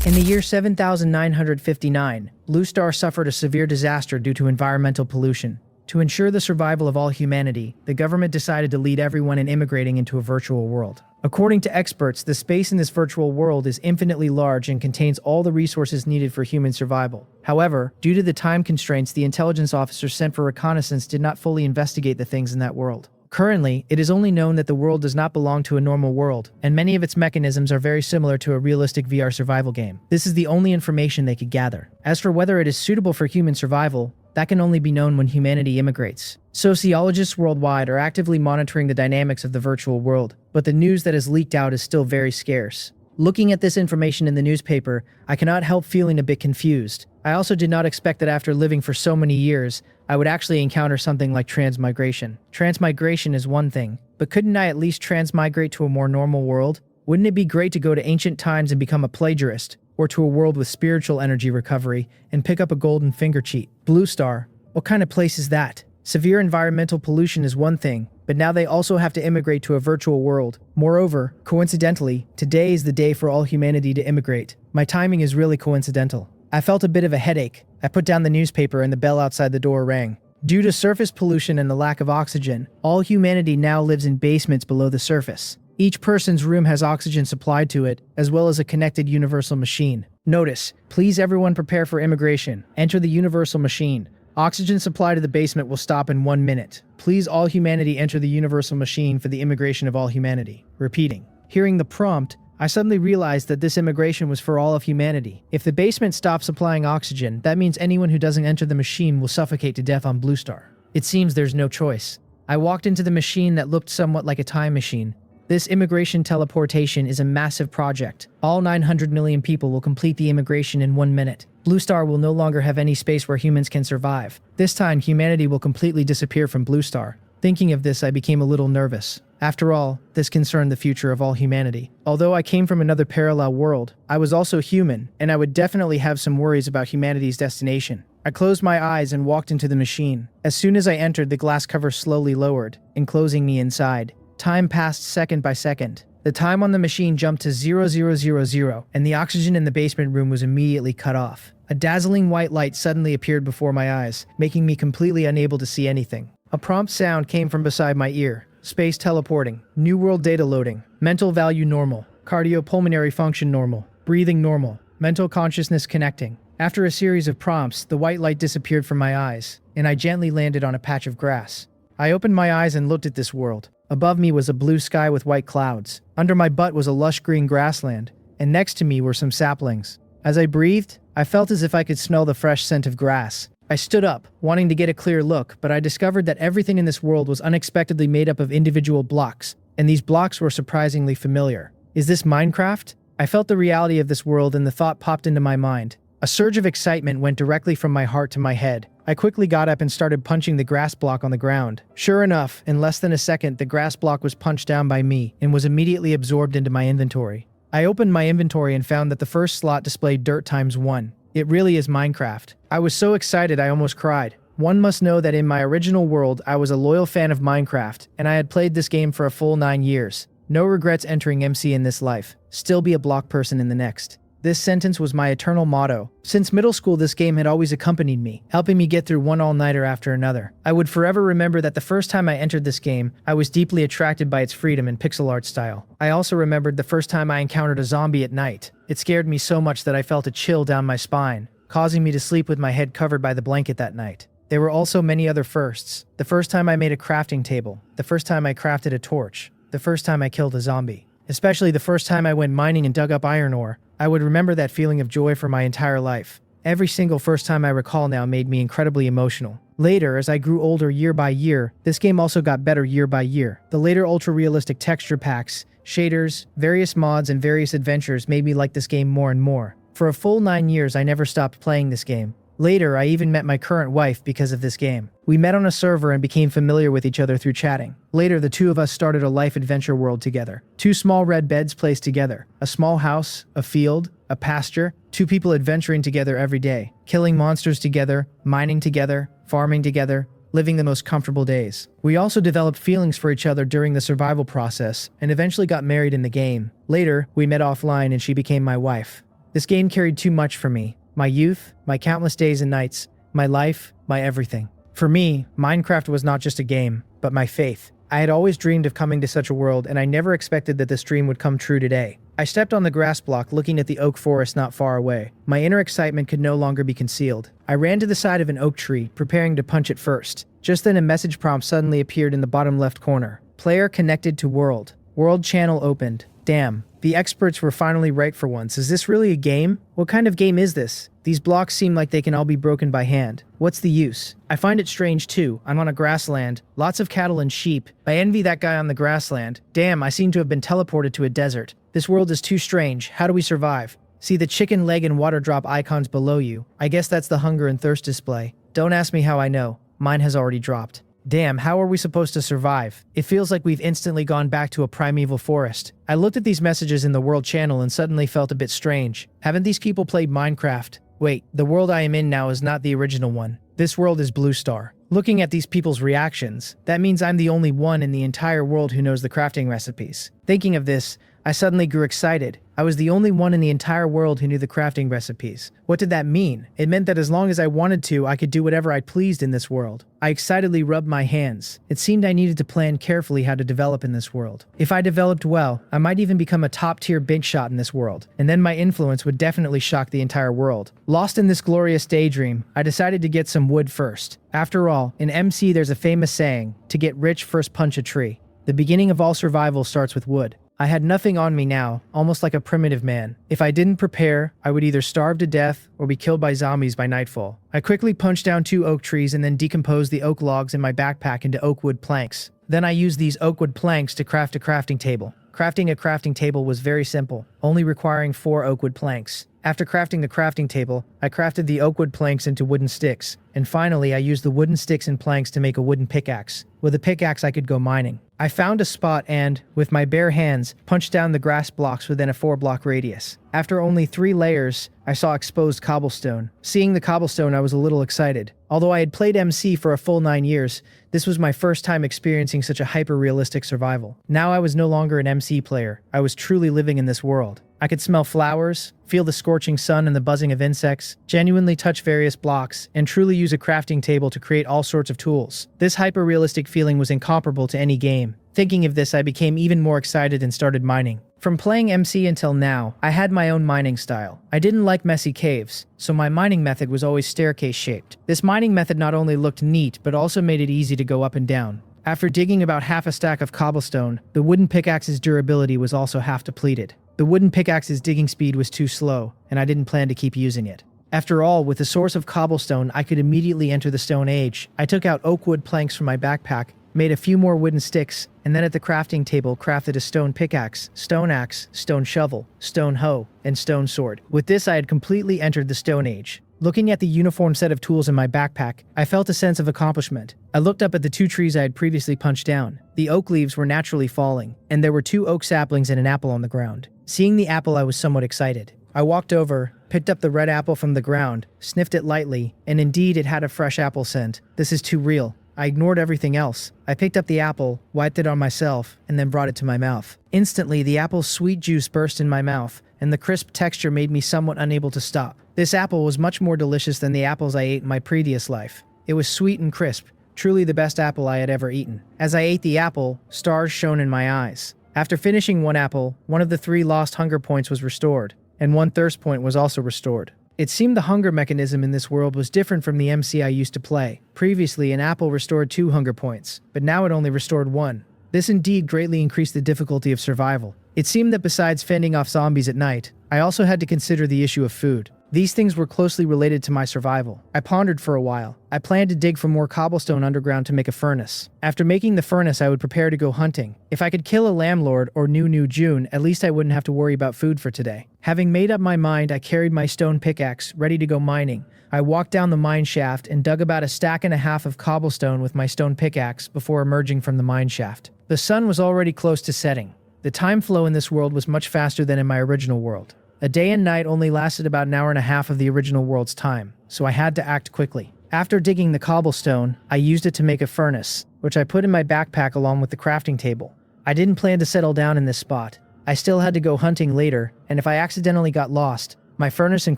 In the year 7959, Blue Star suffered a severe disaster due to environmental pollution. To ensure the survival of all humanity, the government decided to lead everyone in immigrating into a virtual world. According to experts, the space in this virtual world is infinitely large and contains all the resources needed for human survival. However, due to the time constraints, the intelligence officers sent for reconnaissance did not fully investigate the things in that world. Currently, it is only known that the world does not belong to a normal world, and many of its mechanisms are very similar to a realistic VR survival game. This is the only information they could gather. As for whether it is suitable for human survival, that can only be known when humanity immigrates. Sociologists worldwide are actively monitoring the dynamics of the virtual world, but the news that is leaked out is still very scarce. Looking at this information in the newspaper, I cannot help feeling a bit confused. I also did not expect that after living for so many years, I would actually encounter something like transmigration. Transmigration is one thing, but couldn't I at least transmigrate to a more normal world? Wouldn't it be great to go to ancient times and become a plagiarist, or to a world with spiritual energy recovery and pick up a golden finger cheat? Blue Star, what kind of place is that? Severe environmental pollution is one thing, but now they also have to immigrate to a virtual world. Moreover, coincidentally, today is the day for all humanity to immigrate. My timing is really coincidental. I felt a bit of a headache. I put down the newspaper and the bell outside the door rang. Due to surface pollution and the lack of oxygen, all humanity now lives in basements below the surface. Each person's room has oxygen supplied to it, as well as a connected universal machine. Notice, please everyone prepare for immigration. Enter the universal machine. Oxygen supply to the basement will stop in 1 minute. Please all humanity enter the universal machine for the immigration of all humanity. Repeating. Hearing the prompt, I suddenly realized that this immigration was for all of humanity. If the basement stops supplying oxygen, that means anyone who doesn't enter the machine will suffocate to death on Blue Star. It seems there's no choice. I walked into the machine that looked somewhat like a time machine. This immigration teleportation is a massive project. All 900 million people will complete the immigration in 1 minute. Blue Star will no longer have any space where humans can survive. This time, humanity will completely disappear from Blue Star. Thinking of this, I became a little nervous. After all, this concerned the future of all humanity. Although I came from another parallel world, I was also human, and I would definitely have some worries about humanity's destination. I closed my eyes and walked into the machine. As soon as I entered, the glass cover slowly lowered, enclosing me inside. Time passed second by second. The time on the machine jumped to 0000, and the oxygen in the basement room was immediately cut off. A dazzling white light suddenly appeared before my eyes, making me completely unable to see anything. A prompt sound came from beside my ear. Space teleporting. New world data loading. Mental value normal. Cardiopulmonary function normal. Breathing normal. Mental consciousness connecting. After a series of prompts, the white light disappeared from my eyes, and I gently landed on a patch of grass. I opened my eyes and looked at this world. Above me was a blue sky with white clouds. Under my butt was a lush green grassland, and next to me were some saplings. As I breathed, I felt as if I could smell the fresh scent of grass. I stood up, wanting to get a clear look, but I discovered that everything in this world was unexpectedly made up of individual blocks, and these blocks were surprisingly familiar. Is this Minecraft? I felt the reality of this world and the thought popped into my mind. A surge of excitement went directly from my heart to my head. I quickly got up and started punching the grass block on the ground. Sure enough, in less than a second, the grass block was punched down by me and was immediately absorbed into my inventory. I opened my inventory and found that the first slot displayed dirt times 1. It really is Minecraft. I was so excited I almost cried. One must know that in my original world, I was a loyal fan of Minecraft, and I had played this game for a full 9 years. No regrets entering MC in this life. Still be a block person in the next. This sentence was my eternal motto. Since middle school, this game had always accompanied me, helping me get through one all-nighter after another. I would forever remember that the first time I entered this game, I was deeply attracted by its freedom and pixel art style. I also remembered the first time I encountered a zombie at night. It scared me so much that I felt a chill down my spine, causing me to sleep with my head covered by the blanket that night. There were also many other firsts. The first time I made a crafting table, the first time I crafted a torch, the first time I killed a zombie. Especially the first time I went mining and dug up iron ore. I would remember that feeling of joy for my entire life. Every single first time I recall now made me incredibly emotional. Later, as I grew older year by year, this game also got better year by year. The later ultra-realistic texture packs, shaders, various mods, and various adventures made me like this game more and more. For a full 9 years, I never stopped playing this game. Later, I even met my current wife because of this game. We met on a server and became familiar with each other through chatting. Later, the two of us started a life adventure world together. 2 small red beds placed together. A small house, a field, a pasture. 2 people adventuring together every day. Killing monsters together, mining together, farming together, living the most comfortable days. We also developed feelings for each other during the survival process and eventually got married in the game. Later, we met offline and she became my wife. This game carried too much for me. My youth, my countless days and nights, my life, my everything. For me, Minecraft was not just a game, but my faith. I had always dreamed of coming to such a world, and I never expected that this dream would come true today. I stepped on the grass block looking at the oak forest not far away. My inner excitement could no longer be concealed. I ran to the side of an oak tree, preparing to punch it first. Just then a message prompt suddenly appeared in the bottom left corner. Player connected to world. World channel opened. Damn, the experts were finally right for once. Is this really a game? What kind of game is this? These blocks seem like they can all be broken by hand. What's the use? I find it strange too. I'm on a grassland, lots of cattle and sheep. I envy that guy on the grassland. Damn, I seem to have been teleported to a desert. This world is too strange. How do we survive? See the chicken leg and water drop icons below you. I guess that's the hunger and thirst display. Don't ask me how I know. Mine has already dropped. Damn, how are we supposed to survive? It feels like we've instantly gone back to a primeval forest. I looked at these messages in the world channel and suddenly felt a bit strange. Haven't these people played Minecraft? Wait, the world I am in now is not the original one. This world is Blue Star. Looking at these people's reactions, that means I'm the only one in the entire world who knows the crafting recipes. Thinking of this, I suddenly grew excited. I was the only one in the entire world who knew the crafting recipes. What did that mean? It meant that as long as I wanted to, I could do whatever I pleased in this world. I excitedly rubbed my hands. It seemed I needed to plan carefully how to develop in this world. If I developed well, I might even become a top-tier big shot in this world, and then my influence would definitely shock the entire world. Lost in this glorious daydream, I decided to get some wood first. After all, in MC there's a famous saying, to get rich first punch a tree. The beginning of all survival starts with wood. I had nothing on me now, almost like a primitive man. If I didn't prepare, I would either starve to death or be killed by zombies by nightfall. I quickly punched down 2 oak trees and then decomposed the oak logs in my backpack into oak wood planks. Then I used these oak wood planks to craft a crafting table. Crafting a crafting table was very simple, only requiring 4 oak wood planks. After crafting the crafting table, I crafted the oak wood planks into wooden sticks, and finally I used the wooden sticks and planks to make a wooden pickaxe. With a pickaxe I could go mining. I found a spot and, with my bare hands, punched down the grass blocks within a 4-block radius. After only 3 layers, I saw exposed cobblestone. Seeing the cobblestone, I was a little excited. Although I had played MC for a full 9 years, this was my first time experiencing such a hyper-realistic survival. Now I was no longer an MC player. I was truly living in this world. I could smell flowers, feel the scorching sun and the buzzing of insects, genuinely touch various blocks, and truly use a crafting table to create all sorts of tools. This hyper-realistic feeling was incomparable to any game. Thinking of this, I became even more excited and started mining. From playing MC until now, I had my own mining style. I didn't like messy caves, so my mining method was always staircase-shaped. This mining method not only looked neat, but also made it easy to go up and down. After digging about half a stack of cobblestone, the wooden pickaxe's durability was also half depleted. The wooden pickaxe's digging speed was too slow, and I didn't plan to keep using it. After all, with the source of cobblestone, I could immediately enter the Stone Age. I took out oak wood planks from my backpack, made a few more wooden sticks, and then at the crafting table crafted a stone pickaxe, stone axe, stone shovel, stone hoe, and stone sword. With this, I had completely entered the Stone Age. Looking at the uniform set of tools in my backpack, I felt a sense of accomplishment. I looked up at the 2 trees I had previously punched down. The oak leaves were naturally falling, and there were 2 oak saplings and an apple on the ground. Seeing the apple, I was somewhat excited. I walked over, picked up the red apple from the ground, sniffed it lightly, and indeed it had a fresh apple scent. This is too real. I ignored everything else. I picked up the apple, wiped it on myself, and then brought it to my mouth. Instantly, the apple's sweet juice burst in my mouth, and the crisp texture made me somewhat unable to stop. This apple was much more delicious than the apples I ate in my previous life. It was sweet and crisp, truly the best apple I had ever eaten. As I ate the apple, stars shone in my eyes. After finishing 1 apple, one of the 3 lost hunger points was restored, and 1 thirst point was also restored. It seemed the hunger mechanism in this world was different from the MC I used to play. Previously, an apple restored 2 hunger points, but now it only restored 1. This indeed greatly increased the difficulty of survival. It seemed that besides fending off zombies at night, I also had to consider the issue of food. These things were closely related to my survival. I pondered for a while. I planned to dig for more cobblestone underground to make a furnace. After making the furnace, I would prepare to go hunting. If I could kill a landlord or New June, at least I wouldn't have to worry about food for today. Having made up my mind, I carried my stone pickaxe, ready to go mining. I walked down the mine shaft and dug about 1.5 stacks of cobblestone with my stone pickaxe before emerging from the mine shaft. The sun was already close to setting. The time flow in this world was much faster than in my original world. A day and night only lasted about 1.5 hours of the original world's time, so I had to act quickly. After digging the cobblestone, I used it to make a furnace, which I put in my backpack along with the crafting table. I didn't plan to settle down in this spot. I still had to go hunting later, and if I accidentally got lost, My furnace and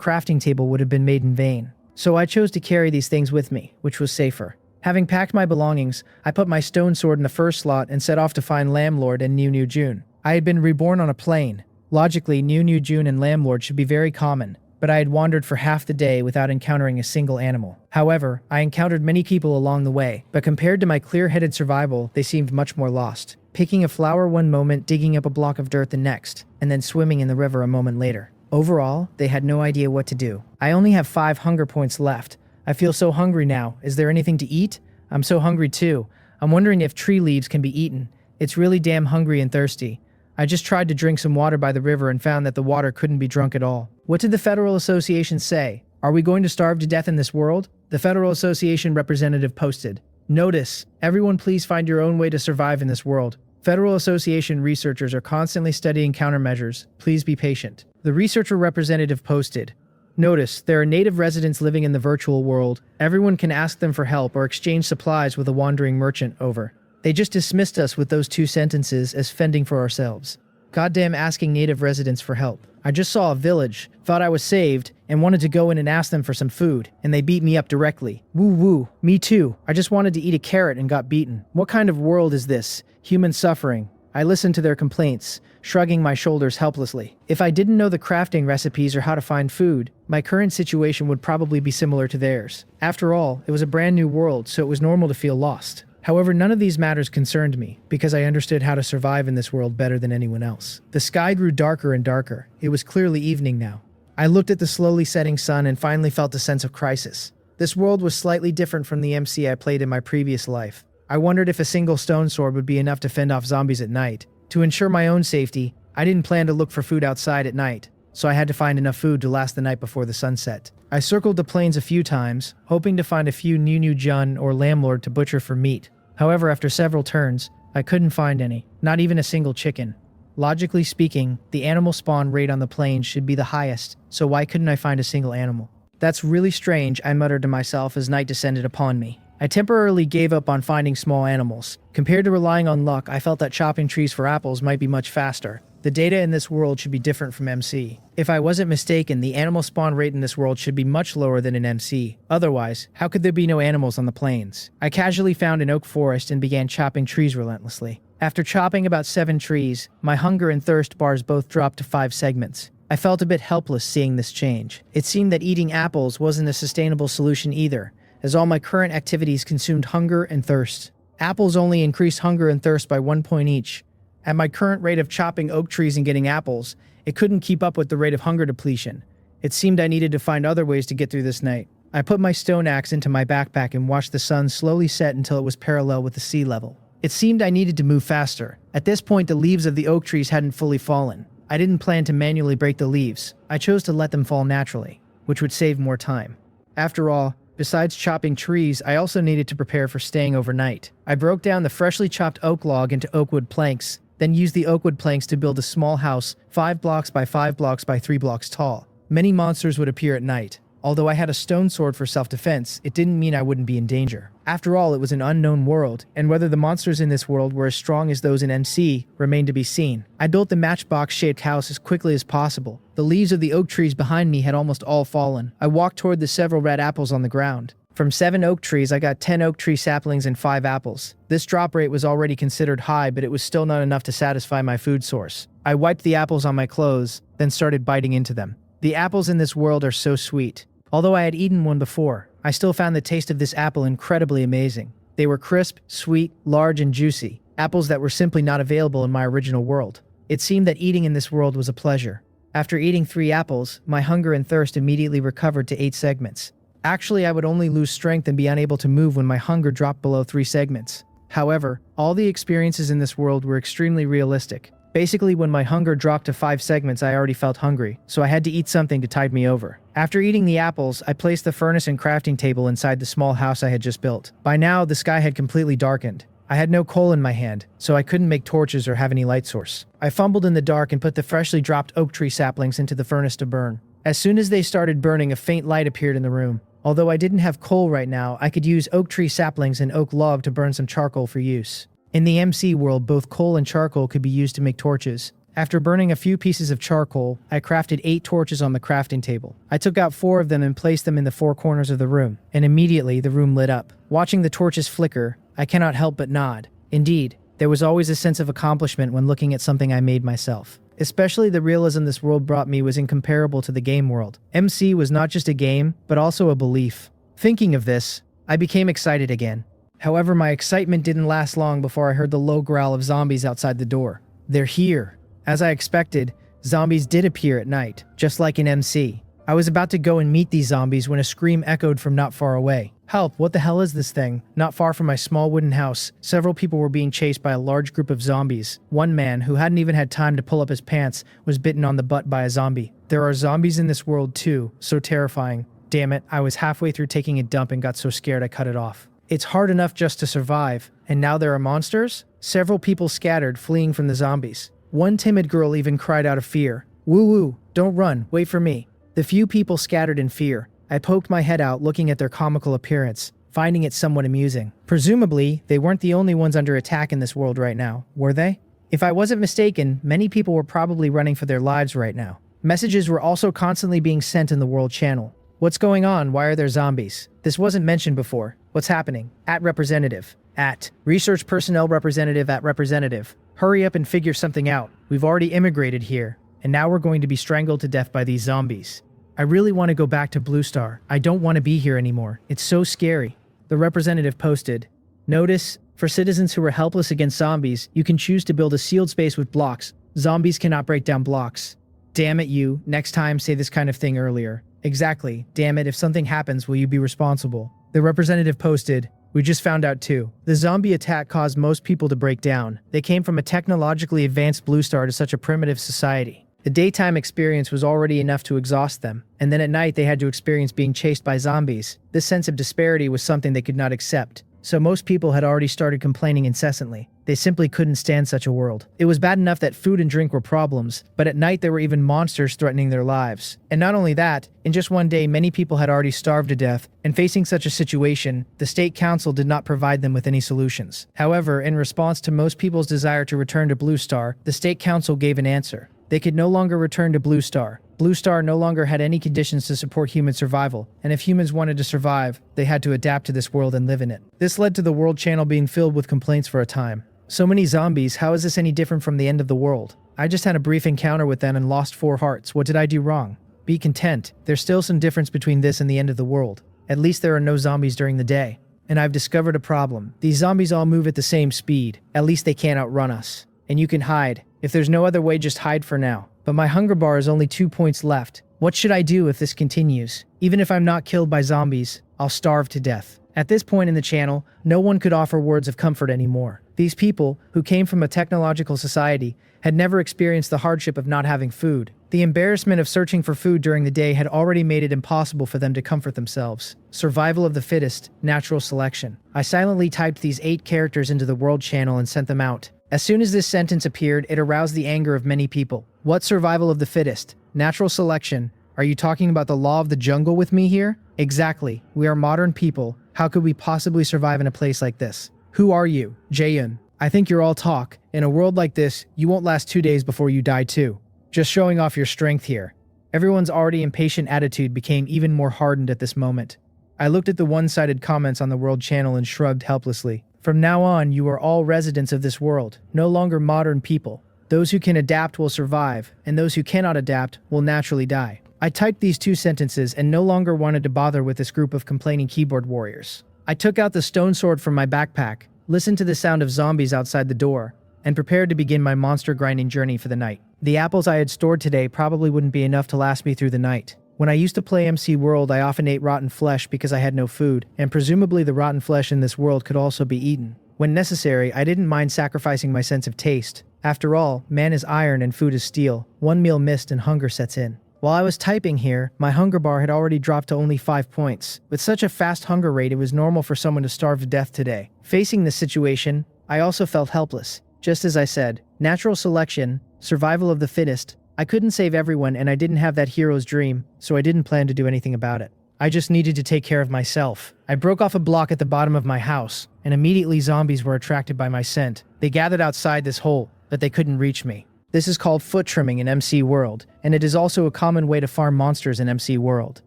crafting table would have been made in vain. So I chose to carry these things with me, which was safer. Having packed my belongings, I put my stone sword in the first slot and set off to find Lamlord and New June. I had been reborn on a plane. Logically, New June and Lamlord should be very common, but I had wandered for half the day without encountering a single animal. However, I encountered many people along the way, but compared to my clear-headed survival, they seemed much more lost. Picking a flower one moment, digging up a block of dirt the next, and then swimming in the river a moment later. Overall, they had no idea what to do. I only have 5 hunger points left. I feel so hungry now. Is there anything to eat? I'm so hungry too. I'm wondering if tree leaves can be eaten. It's really damn hungry and thirsty. I just tried to drink some water by the river and found that the water couldn't be drunk at all. What did the Federal Association say? Are we going to starve to death in this world? The Federal Association representative posted, "Notice, everyone please find your own way to survive in this world. Federal Association researchers are constantly studying countermeasures. Please be patient." The researcher representative posted, "Notice, there are native residents living in the virtual world. Everyone can ask them for help or exchange supplies with a wandering merchant. Over." They just dismissed us with those 2 sentences as fending for ourselves. Goddamn asking native residents for help. I just saw a village, thought I was saved, and wanted to go in and ask them for some food, and they beat me up directly. Woo woo, me too. I just wanted to eat a carrot and got beaten. What kind of world is this? Human suffering. I listened to their complaints, shrugging my shoulders helplessly. If I didn't know the crafting recipes or how to find food, my current situation would probably be similar to theirs. After all, it was a brand new world, so it was normal to feel lost. However, none of these matters concerned me, because I understood how to survive in this world better than anyone else. The sky grew darker and darker. It was clearly evening now. I looked at the slowly setting sun and finally felt a sense of crisis. This world was slightly different from the MC I played in my previous life. I wondered if a single stone sword would be enough to fend off zombies at night. To ensure my own safety, I didn't plan to look for food outside at night, so I had to find enough food to last the night before the sunset. I circled the plains a few times, hoping to find a few New Jun or Lamlord to butcher for meat. However, after several turns, I couldn't find any, not even a single chicken. Logically speaking, the animal spawn rate on the plains should be the highest, so why couldn't I find a single animal? That's really strange, I muttered to myself as night descended upon me. I temporarily gave up on finding small animals. Compared to relying on luck, I felt that chopping trees for apples might be much faster. The data in this world should be different from MC. If I wasn't mistaken, the animal spawn rate in this world should be much lower than in MC. Otherwise, how could there be no animals on the plains? I casually found an oak forest and began chopping trees relentlessly. After chopping about 7 trees, my hunger and thirst bars both dropped to 5 segments. I felt a bit helpless seeing this change. It seemed that eating apples wasn't a sustainable solution either, as all my current activities consumed hunger and thirst. Apples only increase hunger and thirst by 1 point each. At my current rate of chopping oak trees and getting apples, it couldn't keep up with the rate of hunger depletion. It seemed I needed to find other ways to get through this night. I put my stone axe into my backpack and watched the sun slowly set until it was parallel with the sea level. It seemed I needed to move faster. At this point, the leaves of the oak trees hadn't fully fallen. I didn't plan to manually break the leaves. I chose to let them fall naturally, which would save more time. After all, besides chopping trees, I also needed to prepare for staying overnight. I broke down the freshly chopped oak log into oak wood planks, then used the oak wood planks to build a small house 5 blocks by 5 blocks by 3 blocks tall. Many monsters would appear at night. Although I had a stone sword for self-defense, it didn't mean I wouldn't be in danger. After all, it was an unknown world, and whether the monsters in this world were as strong as those in MC remained to be seen. I built the matchbox-shaped house as quickly as possible. The leaves of the oak trees behind me had almost all fallen. I walked toward the several red apples on the ground. From 7 oak trees, I got 10 oak tree saplings and 5 apples. This drop rate was already considered high, but it was still not enough to satisfy my food source. I wiped the apples on my clothes, then started biting into them. The apples in this world are so sweet. Although I had eaten one before, I still found the taste of this apple incredibly amazing. They were crisp, sweet, large, and juicy. Apples that were simply not available in my original world. It seemed that eating in this world was a pleasure. After eating 3 apples, my hunger and thirst immediately recovered to 8 segments. Actually, I would only lose strength and be unable to move when my hunger dropped below 3 segments. However, all the experiences in this world were extremely realistic. Basically, when my hunger dropped to 5 segments, I already felt hungry, so I had to eat something to tide me over. After eating the apples, I placed the furnace and crafting table inside the small house I had just built. By now, the sky had completely darkened. I had no coal in my hand, so I couldn't make torches or have any light source. I fumbled in the dark and put the freshly dropped oak tree saplings into the furnace to burn. As soon as they started burning, a faint light appeared in the room. Although I didn't have coal right now, I could use oak tree saplings and oak log to burn some charcoal for use. In the MC world, both coal and charcoal could be used to make torches. After burning a few pieces of charcoal, I crafted 8 torches on the crafting table. I took out 4 of them and placed them in the 4 corners of the room, and immediately the room lit up. Watching the torches flicker, I cannot help but nod. Indeed, there was always a sense of accomplishment when looking at something I made myself. Especially the realism this world brought me was incomparable to the game world. MC was not just a game, but also a belief. Thinking of this, I became excited again. However, my excitement didn't last long before I heard the low growl of zombies outside the door. They're here. As I expected, zombies did appear at night, just like in MC. I was about to go and meet these zombies when a scream echoed from not far away. Help, what the hell is this thing? Not far from my small wooden house, several people were being chased by a large group of zombies. One man, who hadn't even had time to pull up his pants, was bitten on the butt by a zombie. There are zombies in this world too, so terrifying. Damn it, I was halfway through taking a dump and got so scared I cut it off. It's hard enough just to survive, and now there are monsters? Several people scattered, fleeing from the zombies. One timid girl even cried out of fear. Woo-woo, don't run, wait for me. The few people scattered in fear. I poked my head out, looking at their comical appearance, finding it somewhat amusing. Presumably, they weren't the only ones under attack in this world right now, were they? If I wasn't mistaken, many people were probably running for their lives right now. Messages were also constantly being sent in the world channel. What's going on? Why are there zombies? This wasn't mentioned before. What's happening? At representative. At research personnel representative at representative. Hurry up and figure something out. We've already immigrated here, and now we're going to be strangled to death by these zombies. I really want to go back to Blue Star. I don't want to be here anymore. It's so scary. The representative posted, "Notice, for citizens who are helpless against zombies, you can choose to build a sealed space with blocks. Zombies cannot break down blocks." Damn it, you. Next time, say this kind of thing earlier. Exactly. Damn it, if something happens, will you be responsible? The representative posted, "We just found out too. The zombie attack caused most people to break down. They came from a technologically advanced Blue Star to such a primitive society. The daytime experience was already enough to exhaust them, and then at night they had to experience being chased by zombies. This sense of disparity was something they could not accept. So most people had already started complaining incessantly. They simply couldn't stand such a world. It was bad enough that food and drink were problems, but at night there were even monsters threatening their lives. And not only that, in just one day many people had already starved to death, and facing such a situation, the state council did not provide them with any solutions. However, in response to most people's desire to return to Blue Star, the state council gave an answer. They could no longer return to Blue Star. Blue Star no longer had any conditions to support human survival, and if humans wanted to survive, they had to adapt to this world and live in it. This led to the world channel being filled with complaints for a time. So many zombies, how is this any different from the end of the world? I just had a brief encounter with them and lost 4 hearts. What did I do wrong? Be content. There's still some difference between this and the end of the world. At least there are no zombies during the day. And I've discovered a problem. These zombies all move at the same speed. At least they can't outrun us. And you can hide. If there's no other way, just hide for now. But my hunger bar is only 2 points left. What should I do if this continues? Even if I'm not killed by zombies, I'll starve to death. At this point in the channel, no one could offer words of comfort anymore. These people, who came from a technological society, had never experienced the hardship of not having food. The embarrassment of searching for food during the day had already made it impossible for them to comfort themselves. Survival of the fittest, natural selection. I silently typed these 8 characters into the world channel and sent them out. As soon as this sentence appeared, it aroused the anger of many people. What survival of the fittest? Natural selection? Are you talking about the law of the jungle with me here? Exactly. We are modern people. How could we possibly survive in a place like this? Who are you? Jaehyun. I think you're all talk. In a world like this, you won't last 2 days before you die too. Just showing off your strength here. Everyone's already impatient attitude became even more hardened at this moment. I looked at the one-sided comments on the world channel and shrugged helplessly. From now on, you are all residents of this world, no longer modern people. Those who can adapt will survive, and those who cannot adapt will naturally die. I typed these 2 sentences and no longer wanted to bother with this group of complaining keyboard warriors. I took out the stone sword from my backpack, listened to the sound of zombies outside the door, and prepared to begin my monster grinding journey for the night. The apples I had stored today probably wouldn't be enough to last me through the night. When I used to play MC World, I often ate rotten flesh because I had no food, and presumably the rotten flesh in this world could also be eaten. When necessary, I didn't mind sacrificing my sense of taste. After all, man is iron and food is steel. One meal missed and hunger sets in. While I was typing here, my hunger bar had already dropped to only 5 points. With such a fast hunger rate, it was normal for someone to starve to death today. Facing this situation, I also felt helpless. Just as I said, natural selection, survival of the fittest. I couldn't save everyone and I didn't have that hero's dream, so I didn't plan to do anything about it. I just needed to take care of myself. I broke off a block at the bottom of my house, and immediately zombies were attracted by my scent. They gathered outside this hole, but they couldn't reach me. This is called foot trimming in MC World, and it is also a common way to farm monsters in MC World.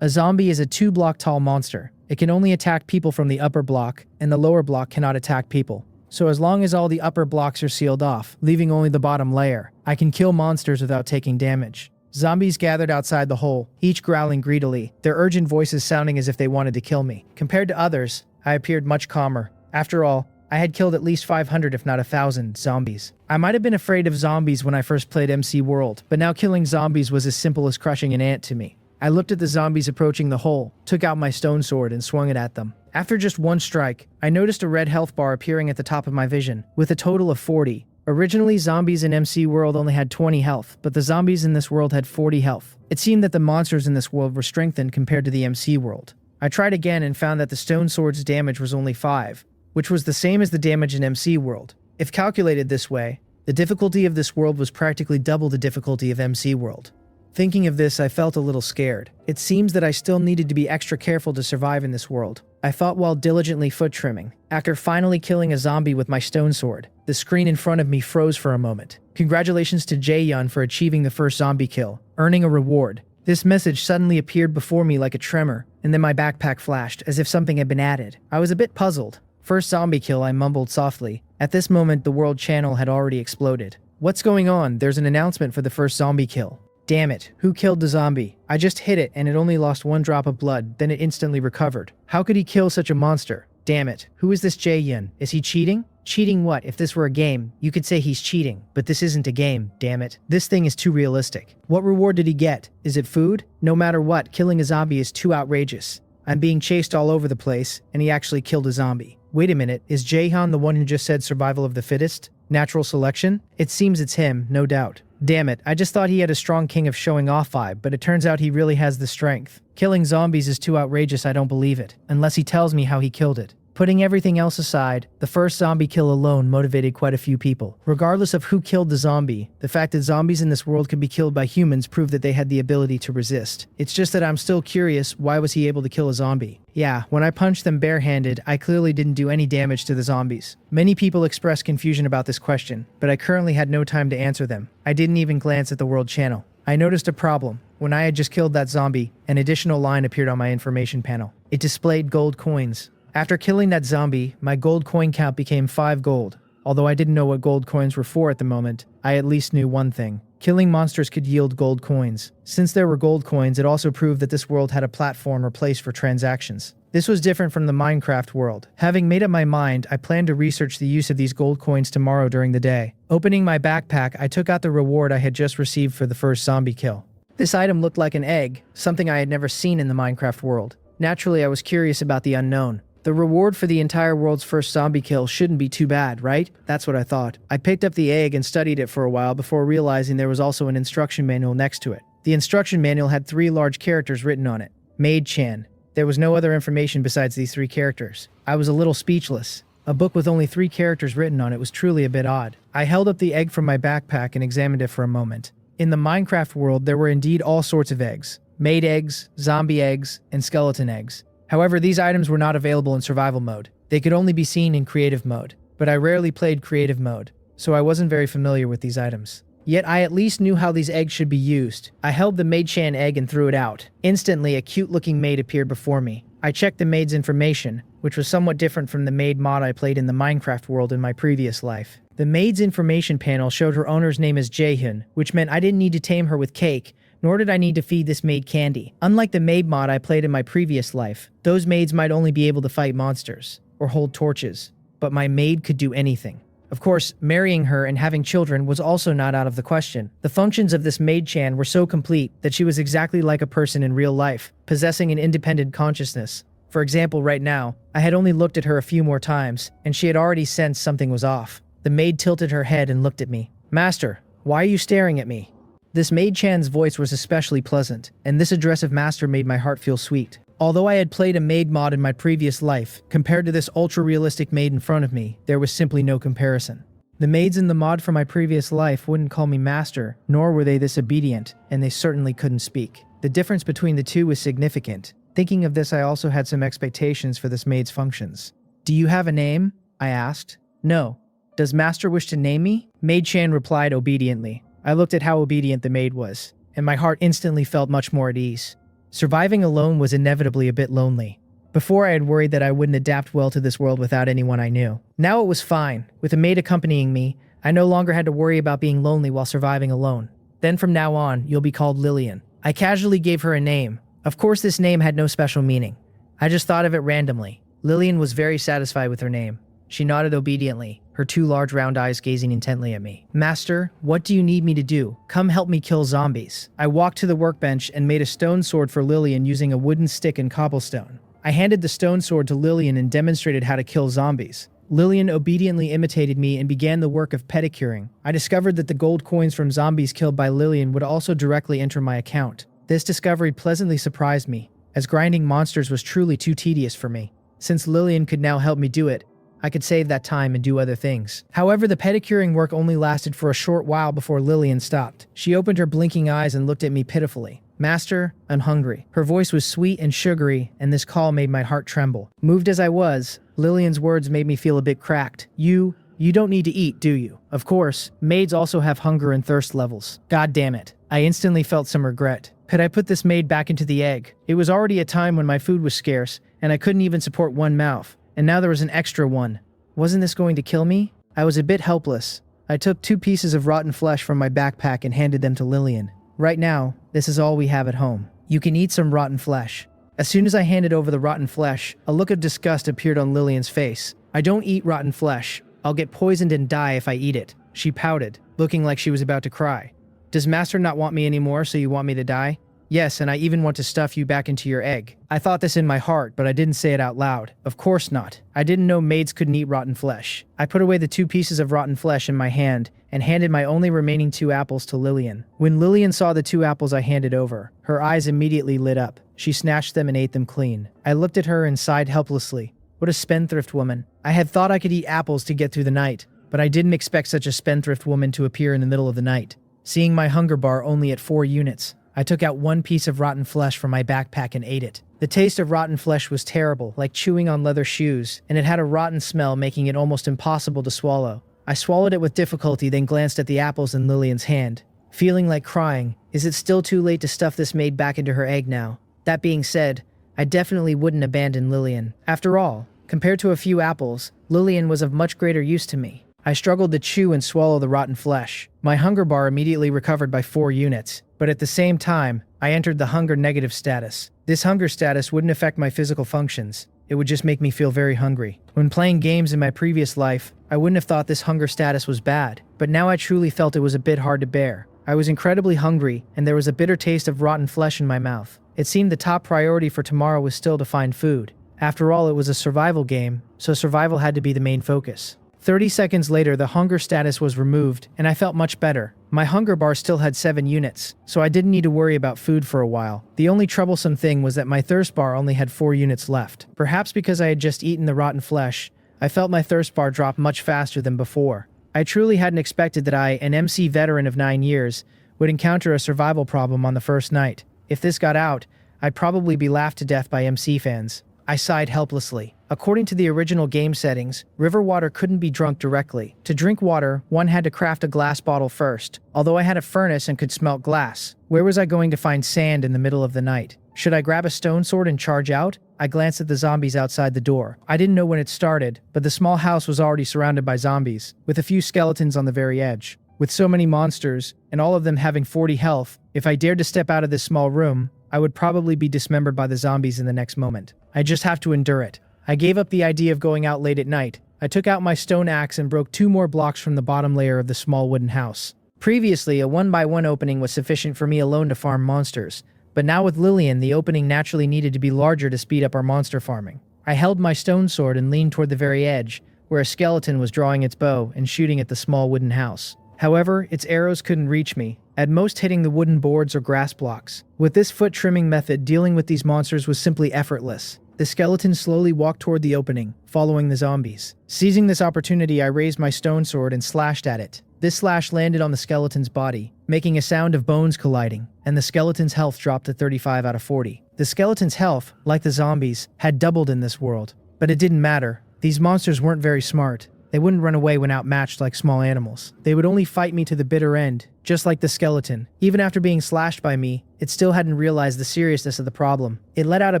A zombie is a 2-block tall monster. It can only attack people from the upper block, and the lower block cannot attack people. So as long as all the upper blocks are sealed off, leaving only the bottom layer, I can kill monsters without taking damage. Zombies gathered outside the hole, each growling greedily, their urgent voices sounding as if they wanted to kill me. Compared to others, I appeared much calmer. After all, I had killed at least 500 if not 1,000 zombies. I might have been afraid of zombies when I first played MC World, but now killing zombies was as simple as crushing an ant to me. I looked at the zombies approaching the hole, took out my stone sword and swung it at them. After just one strike, I noticed a red health bar appearing at the top of my vision, with a total of 40. Originally, zombies in MC World only had 20 health, but the zombies in this world had 40 health. It seemed that the monsters in this world were strengthened compared to the MC World. I tried again and found that the stone sword's damage was only 5, which was the same as the damage in MC World. If calculated this way, the difficulty of this world was practically double the difficulty of MC World. Thinking of this, I felt a little scared. It seems that I still needed to be extra careful to survive in this world. I thought while diligently foot trimming. After finally killing a zombie with my stone sword, the screen in front of me froze for a moment. Congratulations to Jae-yun for achieving the first zombie kill, earning a reward. This message suddenly appeared before me like a tremor, and then my backpack flashed, as if something had been added. I was a bit puzzled. First zombie kill, I mumbled softly. At this moment, the world channel had already exploded. What's going on? There's an announcement for the first zombie kill. Damn it, who killed the zombie? I just hit it and it only lost 1 drop of blood, then it instantly recovered. How could he kill such a monster? Damn it, who is this Jae-yun? Is he cheating? Cheating what? If this were a game, you could say he's cheating, but this isn't a game, damn it. This thing is too realistic. What reward did he get? Is it food? No matter what, killing a zombie is too outrageous. I'm being chased all over the place, and he actually killed a zombie. Wait a minute, is Jae-han the one who just said survival of the fittest? Natural selection? It seems it's him, no doubt. Damn it, I just thought he had a strong king of showing off vibe, but it turns out he really has the strength. Killing zombies is too outrageous, I don't believe it, unless he tells me how he killed it. Putting everything else aside, the first zombie kill alone motivated quite a few people. Regardless of who killed the zombie, the fact that zombies in this world could be killed by humans proved that they had the ability to resist. It's just that I'm still curious, why was he able to kill a zombie? Yeah, when I punched them barehanded, I clearly didn't do any damage to the zombies. Many people expressed confusion about this question, but I currently had no time to answer them. I didn't even glance at the world channel. I noticed a problem. When I had just killed that zombie, an additional line appeared on my information panel. It displayed gold coins. After killing that zombie, my gold coin count became 5 gold. Although I didn't know what gold coins were for at the moment, I at least knew one thing. Killing monsters could yield gold coins. Since there were gold coins, it also proved that this world had a platform or place for transactions. This was different from the Minecraft world. Having made up my mind, I planned to research the use of these gold coins tomorrow during the day. Opening my backpack, I took out the reward I had just received for the first zombie kill. This item looked like an egg, something I had never seen in the Minecraft world. Naturally, I was curious about the unknown. The reward for the entire world's first zombie kill shouldn't be too bad, right? That's what I thought. I picked up the egg and studied it for a while before realizing there was also an instruction manual next to it. The instruction manual had 3 large characters written on it. Maid-chan. There was no other information besides these 3 characters. I was a little speechless. A book with only 3 characters written on it was truly a bit odd. I held up the egg from my backpack and examined it for a moment. In the Minecraft world, there were indeed all sorts of eggs. Maid eggs, zombie eggs, and skeleton eggs. However, these items were not available in survival mode. They could only be seen in creative mode. But I rarely played creative mode, so I wasn't very familiar with these items. Yet I at least knew how these eggs should be used. I held the maid-chan egg and threw it out. Instantly, a cute-looking maid appeared before me. I checked the maid's information, which was somewhat different from the maid mod I played in the Minecraft world in my previous life. The maid's information panel showed her owner's name as Jae-hyun, which meant I didn't need to tame her with cake, nor did I need to feed this maid candy. Unlike the maid mod I played in my previous life, those maids might only be able to fight monsters, or hold torches, but my maid could do anything. Of course, marrying her and having children was also not out of the question. The functions of this maid-chan were so complete that she was exactly like a person in real life, possessing an independent consciousness. For example, right now, I had only looked at her a few more times, and she had already sensed something was off. The maid tilted her head and looked at me. "Master, why are you staring at me?" This maid-chan's voice was especially pleasant, and this address of master made my heart feel sweet. Although I had played a maid mod in my previous life, compared to this ultra-realistic maid in front of me, there was simply no comparison. The maids in the mod from my previous life wouldn't call me master, nor were they this obedient, and they certainly couldn't speak. The difference between the two was significant. Thinking of this, I also had some expectations for this maid's functions. "Do you have a name?" I asked. "No. Does master wish to name me?" Maid-chan replied obediently. I looked at how obedient the maid was, and my heart instantly felt much more at ease. Surviving alone was inevitably a bit lonely. Before I had worried that I wouldn't adapt well to this world without anyone I knew. Now it was fine. With a maid accompanying me, I no longer had to worry about being lonely while surviving alone. Then from now on, you'll be called Lillian. I casually gave her a name. Of course, this name had no special meaning. I just thought of it randomly. Lillian was very satisfied with her name. She nodded obediently, her two large round eyes gazing intently at me. Master, what do you need me to do? Come help me kill zombies. I walked to the workbench and made a stone sword for Lillian using a wooden stick and cobblestone. I handed the stone sword to Lillian and demonstrated how to kill zombies. Lillian obediently imitated me and began the work of pedicuring. I discovered that the gold coins from zombies killed by Lillian would also directly enter my account. This discovery pleasantly surprised me, as grinding monsters was truly too tedious for me. Since Lillian could now help me do it, I could save that time and do other things. However, the pedicuring work only lasted for a short while before Lillian stopped. She opened her blinking eyes and looked at me pitifully. Master, I'm hungry. Her voice was sweet and sugary, and this call made my heart tremble. Moved as I was, Lillian's words made me feel a bit cracked. You don't need to eat, do you? Of course, maids also have hunger and thirst levels. God damn it. I instantly felt some regret. Could I put this maid back into the egg? It was already a time when my food was scarce, and I couldn't even support one mouth. And now there was an extra one. Wasn't this going to kill me? I was a bit helpless. I took 2 pieces of rotten flesh from my backpack and handed them to Lillian. Right now, this is all we have at home. You can eat some rotten flesh. As soon as I handed over the rotten flesh, a look of disgust appeared on Lillian's face. I don't eat rotten flesh. I'll get poisoned and die if I eat it. She pouted, looking like she was about to cry. Does Master not want me anymore, so you want me to die? Yes, and I even want to stuff you back into your egg. I thought this in my heart, but I didn't say it out loud. Of course not. I didn't know maids couldn't eat rotten flesh. I put away the 2 pieces of rotten flesh in my hand and handed my only remaining 2 apples to Lillian. When Lillian saw the 2 apples I handed over, her eyes immediately lit up. She snatched them and ate them clean. I looked at her and sighed helplessly. What a spendthrift woman. I had thought I could eat apples to get through the night, but I didn't expect such a spendthrift woman to appear in the middle of the night. Seeing my hunger bar only at 4 units, I took out 1 piece of rotten flesh from my backpack and ate it. The taste of rotten flesh was terrible, like chewing on leather shoes, and it had a rotten smell, making it almost impossible to swallow. I swallowed it with difficulty, then glanced at the apples in Lillian's hand. Feeling like crying, is it still too late to stuff this maid back into her egg now? That being said, I definitely wouldn't abandon Lillian. After all, compared to a few apples, Lillian was of much greater use to me. I struggled to chew and swallow the rotten flesh. My hunger bar immediately recovered by 4 units, but at the same time, I entered the hunger negative status. This hunger status wouldn't affect my physical functions. It would just make me feel very hungry. When playing games in my previous life, I wouldn't have thought this hunger status was bad, but now I truly felt it was a bit hard to bear. I was incredibly hungry, and there was a bitter taste of rotten flesh in my mouth. It seemed the top priority for tomorrow was still to find food. After all, it was a survival game, so survival had to be the main focus. 30 seconds later, the hunger status was removed, and I felt much better. My hunger bar still had 7 units, so I didn't need to worry about food for a while. The only troublesome thing was that my thirst bar only had 4 units left. Perhaps because I had just eaten the rotten flesh, I felt my thirst bar drop much faster than before. I truly hadn't expected that I, an MC veteran of 9 years, would encounter a survival problem on the first night. If this got out, I'd probably be laughed to death by MC fans. I sighed helplessly. According to the original game settings, river water couldn't be drunk directly. To drink water, one had to craft a glass bottle first. Although I had a furnace and could smelt glass, where was I going to find sand in the middle of the night? Should I grab a stone sword and charge out? I glanced at the zombies outside the door. I didn't know when it started, but the small house was already surrounded by zombies, with a few skeletons on the very edge. With so many monsters, and all of them having 40 health, if I dared to step out of this small room, I would probably be dismembered by the zombies in the next moment. I just have to endure it. I gave up the idea of going out late at night. I took out my stone axe and broke 2 more blocks from the bottom layer of the small wooden house. Previously, a 1x1 opening was sufficient for me alone to farm monsters, but now with Lillian, the opening naturally needed to be larger to speed up our monster farming. I held my stone sword and leaned toward the very edge, where a skeleton was drawing its bow and shooting at the small wooden house. However, its arrows couldn't reach me, at most hitting the wooden boards or grass blocks. With this foot trimming method, dealing with these monsters was simply effortless. The skeleton slowly walked toward the opening, following the zombies. Seizing this opportunity, I raised my stone sword and slashed at it. This slash landed on the skeleton's body, making a sound of bones colliding, and the skeleton's health dropped to 35 out of 40. The skeleton's health, like the zombies, had doubled in this world. But it didn't matter. These monsters weren't very smart. They wouldn't run away when outmatched like small animals. They would only fight me to the bitter end, just like the skeleton. Even after being slashed by me, it still hadn't realized the seriousness of the problem. It let out a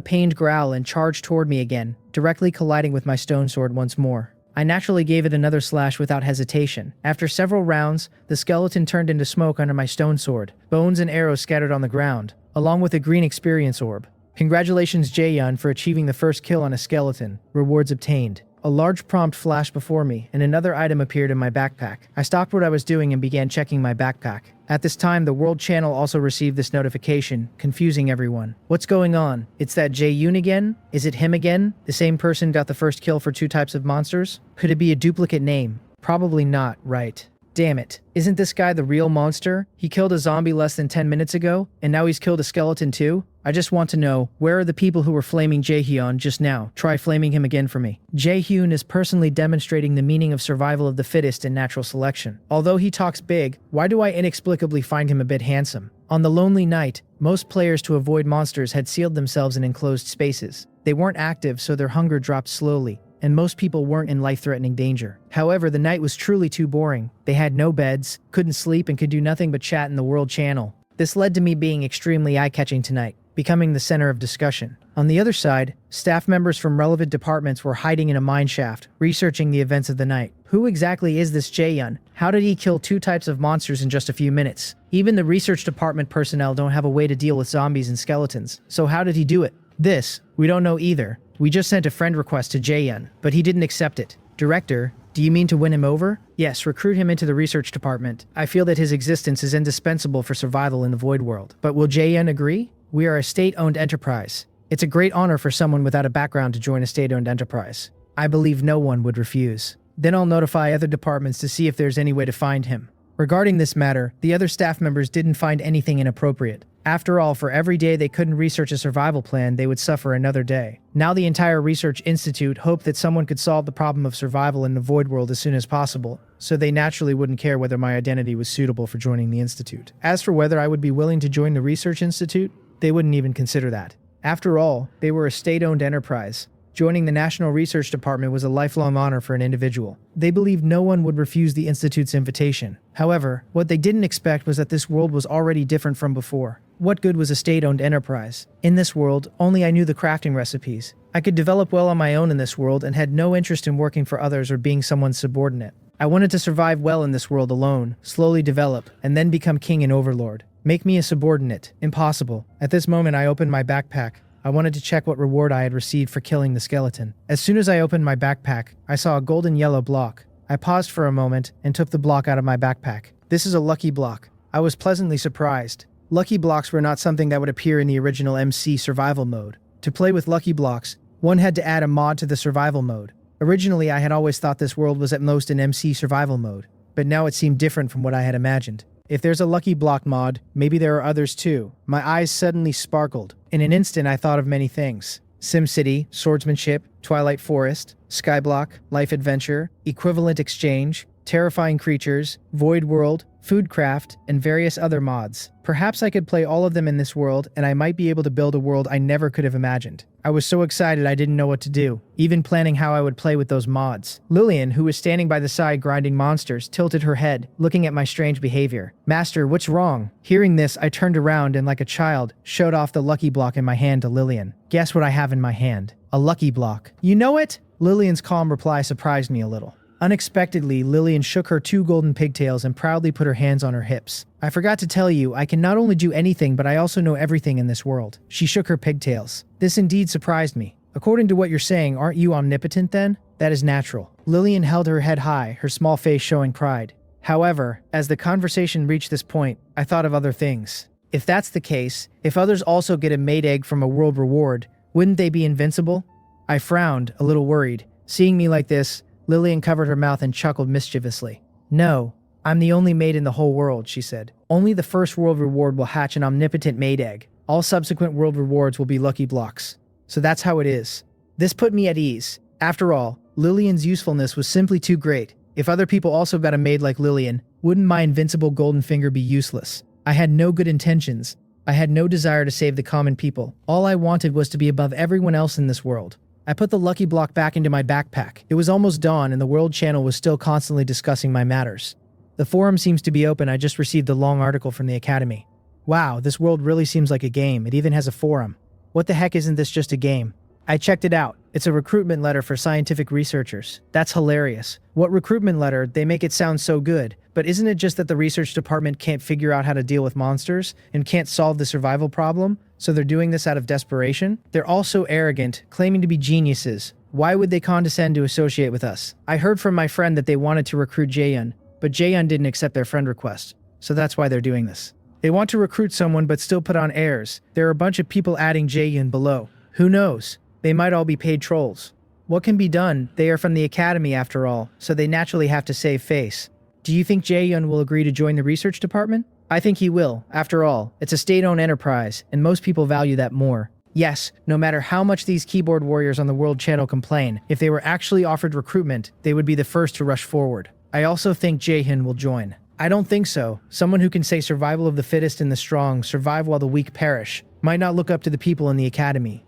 pained growl and charged toward me again, directly colliding with my stone sword once more. I naturally gave it another slash without hesitation. After several rounds, the skeleton turned into smoke under my stone sword, bones and arrows scattered on the ground, along with a green experience orb. Congratulations, Jae-yun, for achieving the first kill on a skeleton. Rewards obtained. A large prompt flashed before me, and another item appeared in my backpack. I stopped what I was doing and began checking my backpack. At this time, the World Channel also received this notification, confusing everyone. What's going on? It's that Jae-yun again? Is it him again? The same person got the first kill for 2 types of monsters? Could it be a duplicate name? Probably not, right? Damn it. Isn't this guy the real monster? He killed a zombie less than 10 minutes ago, and now he's killed a skeleton too? I just want to know, where are the people who were flaming Jae-hyun just now? Try flaming him again for me. Jae-hyun is personally demonstrating the meaning of survival of the fittest and natural selection. Although he talks big, why do I inexplicably find him a bit handsome? On the lonely night, most players to avoid monsters had sealed themselves in enclosed spaces. They weren't active, so their hunger dropped slowly, and most people weren't in life-threatening danger. However, the night was truly too boring. They had no beds, couldn't sleep, and could do nothing but chat in the World Channel. This led to me being extremely eye-catching tonight, becoming the center of discussion. On the other side, staff members from relevant departments were hiding in a mineshaft, researching the events of the night. Who exactly is this Jae-yun? How did he kill 2 types of monsters in just a few minutes? Even the research department personnel don't have a way to deal with zombies and skeletons, so how did he do it? This, we don't know either. We just sent a friend request to Jae-yun, but he didn't accept it. Director, do you mean to win him over? Yes, recruit him into the research department. I feel that his existence is indispensable for survival in the Void World. But will Jae-yun agree? We are a state-owned enterprise. It's a great honor for someone without a background to join a state-owned enterprise. I believe no one would refuse. Then I'll notify other departments to see if there's any way to find him. Regarding this matter, the other staff members didn't find anything inappropriate. After all, for every day they couldn't research a survival plan, they would suffer another day. Now the entire research institute hoped that someone could solve the problem of survival in the Void World as soon as possible, so they naturally wouldn't care whether my identity was suitable for joining the institute. As for whether I would be willing to join the research institute, they wouldn't even consider that. After all, they were a state-owned enterprise. Joining the National Research Department was a lifelong honor for an individual. They believed no one would refuse the institute's invitation. However, what they didn't expect was that this world was already different from before. What good was a state-owned enterprise? In this world, only I knew the crafting recipes. I could develop well on my own in this world and had no interest in working for others or being someone's subordinate. I wanted to survive well in this world alone, slowly develop, and then become king and overlord. Make me a subordinate. Impossible. At this moment, I opened my backpack. I wanted to check what reward I had received for killing the skeleton. As soon as I opened my backpack, I saw a golden yellow block. I paused for a moment and took the block out of my backpack. This is a lucky block. I was pleasantly surprised. Lucky blocks were not something that would appear in the original MC survival mode. To play with lucky blocks, one had to add a mod to the survival mode. Originally, I had always thought this world was at most in MC survival mode, but now it seemed different from what I had imagined. If there's a lucky block mod, maybe there are others too. My eyes suddenly sparkled. In an instant, I thought of many things. SimCity, Swordsmanship, Twilight Forest, Skyblock, Life Adventure, Equivalent Exchange, Terrifying Creatures, Void World, Foodcraft, and various other mods. Perhaps I could play all of them in this world, and I might be able to build a world I never could have imagined. I was so excited I didn't know what to do, even planning how I would play with those mods. Lillian, who was standing by the side grinding monsters, tilted her head, looking at my strange behavior. Master, what's wrong? Hearing this, I turned around and like a child, showed off the lucky block in my hand to Lillian. Guess what I have in my hand? A lucky block. You know it? Lillian's calm reply surprised me a little. Unexpectedly, Lillian shook her 2 golden pigtails and proudly put her hands on her hips. I forgot to tell you, I can not only do anything, but I also know everything in this world. She shook her pigtails. This indeed surprised me. According to what you're saying, aren't you omnipotent then? That is natural. Lillian held her head high, her small face showing pride. However, as the conversation reached this point, I thought of other things. If that's the case, if others also get a made egg from a world reward, wouldn't they be invincible? I frowned, a little worried. Seeing me like this, Lillian covered her mouth and chuckled mischievously. No, I'm the only maid in the whole world, she said. Only the first world reward will hatch an omnipotent maid egg. All subsequent world rewards will be lucky blocks. So that's how it is. This put me at ease. After all, Lillian's usefulness was simply too great. If other people also got a maid like Lillian, wouldn't my invincible golden finger be useless? I had no good intentions. I had no desire to save the common people. All I wanted was to be above everyone else in this world. I put the lucky block back into my backpack. It was almost dawn and the World Channel was still constantly discussing my matters. The forum seems to be open. I just received a long article from the Academy. Wow, this world really seems like a game. It even has a forum. What the heck, isn't this just a game? I checked it out. It's a recruitment letter for scientific researchers. That's hilarious. What recruitment letter? They make it sound so good. But isn't it just that the research department can't figure out how to deal with monsters and can't solve the survival problem? So they're doing this out of desperation? They're all so arrogant, claiming to be geniuses. Why would they condescend to associate with us? I heard from my friend that they wanted to recruit Jaehyun, but Jaehyun didn't accept their friend request. So that's why they're doing this. They want to recruit someone but still put on airs. There are a bunch of people adding Jaehyun below. Who knows? They might all be paid trolls. What can be done? They are from the Academy after all, so they naturally have to save face. Do you think Jaehyun will agree to join the research department? I think he will. After all, it's a state-owned enterprise, and most people value that more. Yes, no matter how much these keyboard warriors on the World Channel complain, if they were actually offered recruitment, they would be the first to rush forward. I also think Jaehyun will join. I don't think so. Someone who can say survival of the fittest and the strong, survive while the weak perish, might not look up to the people in the Academy.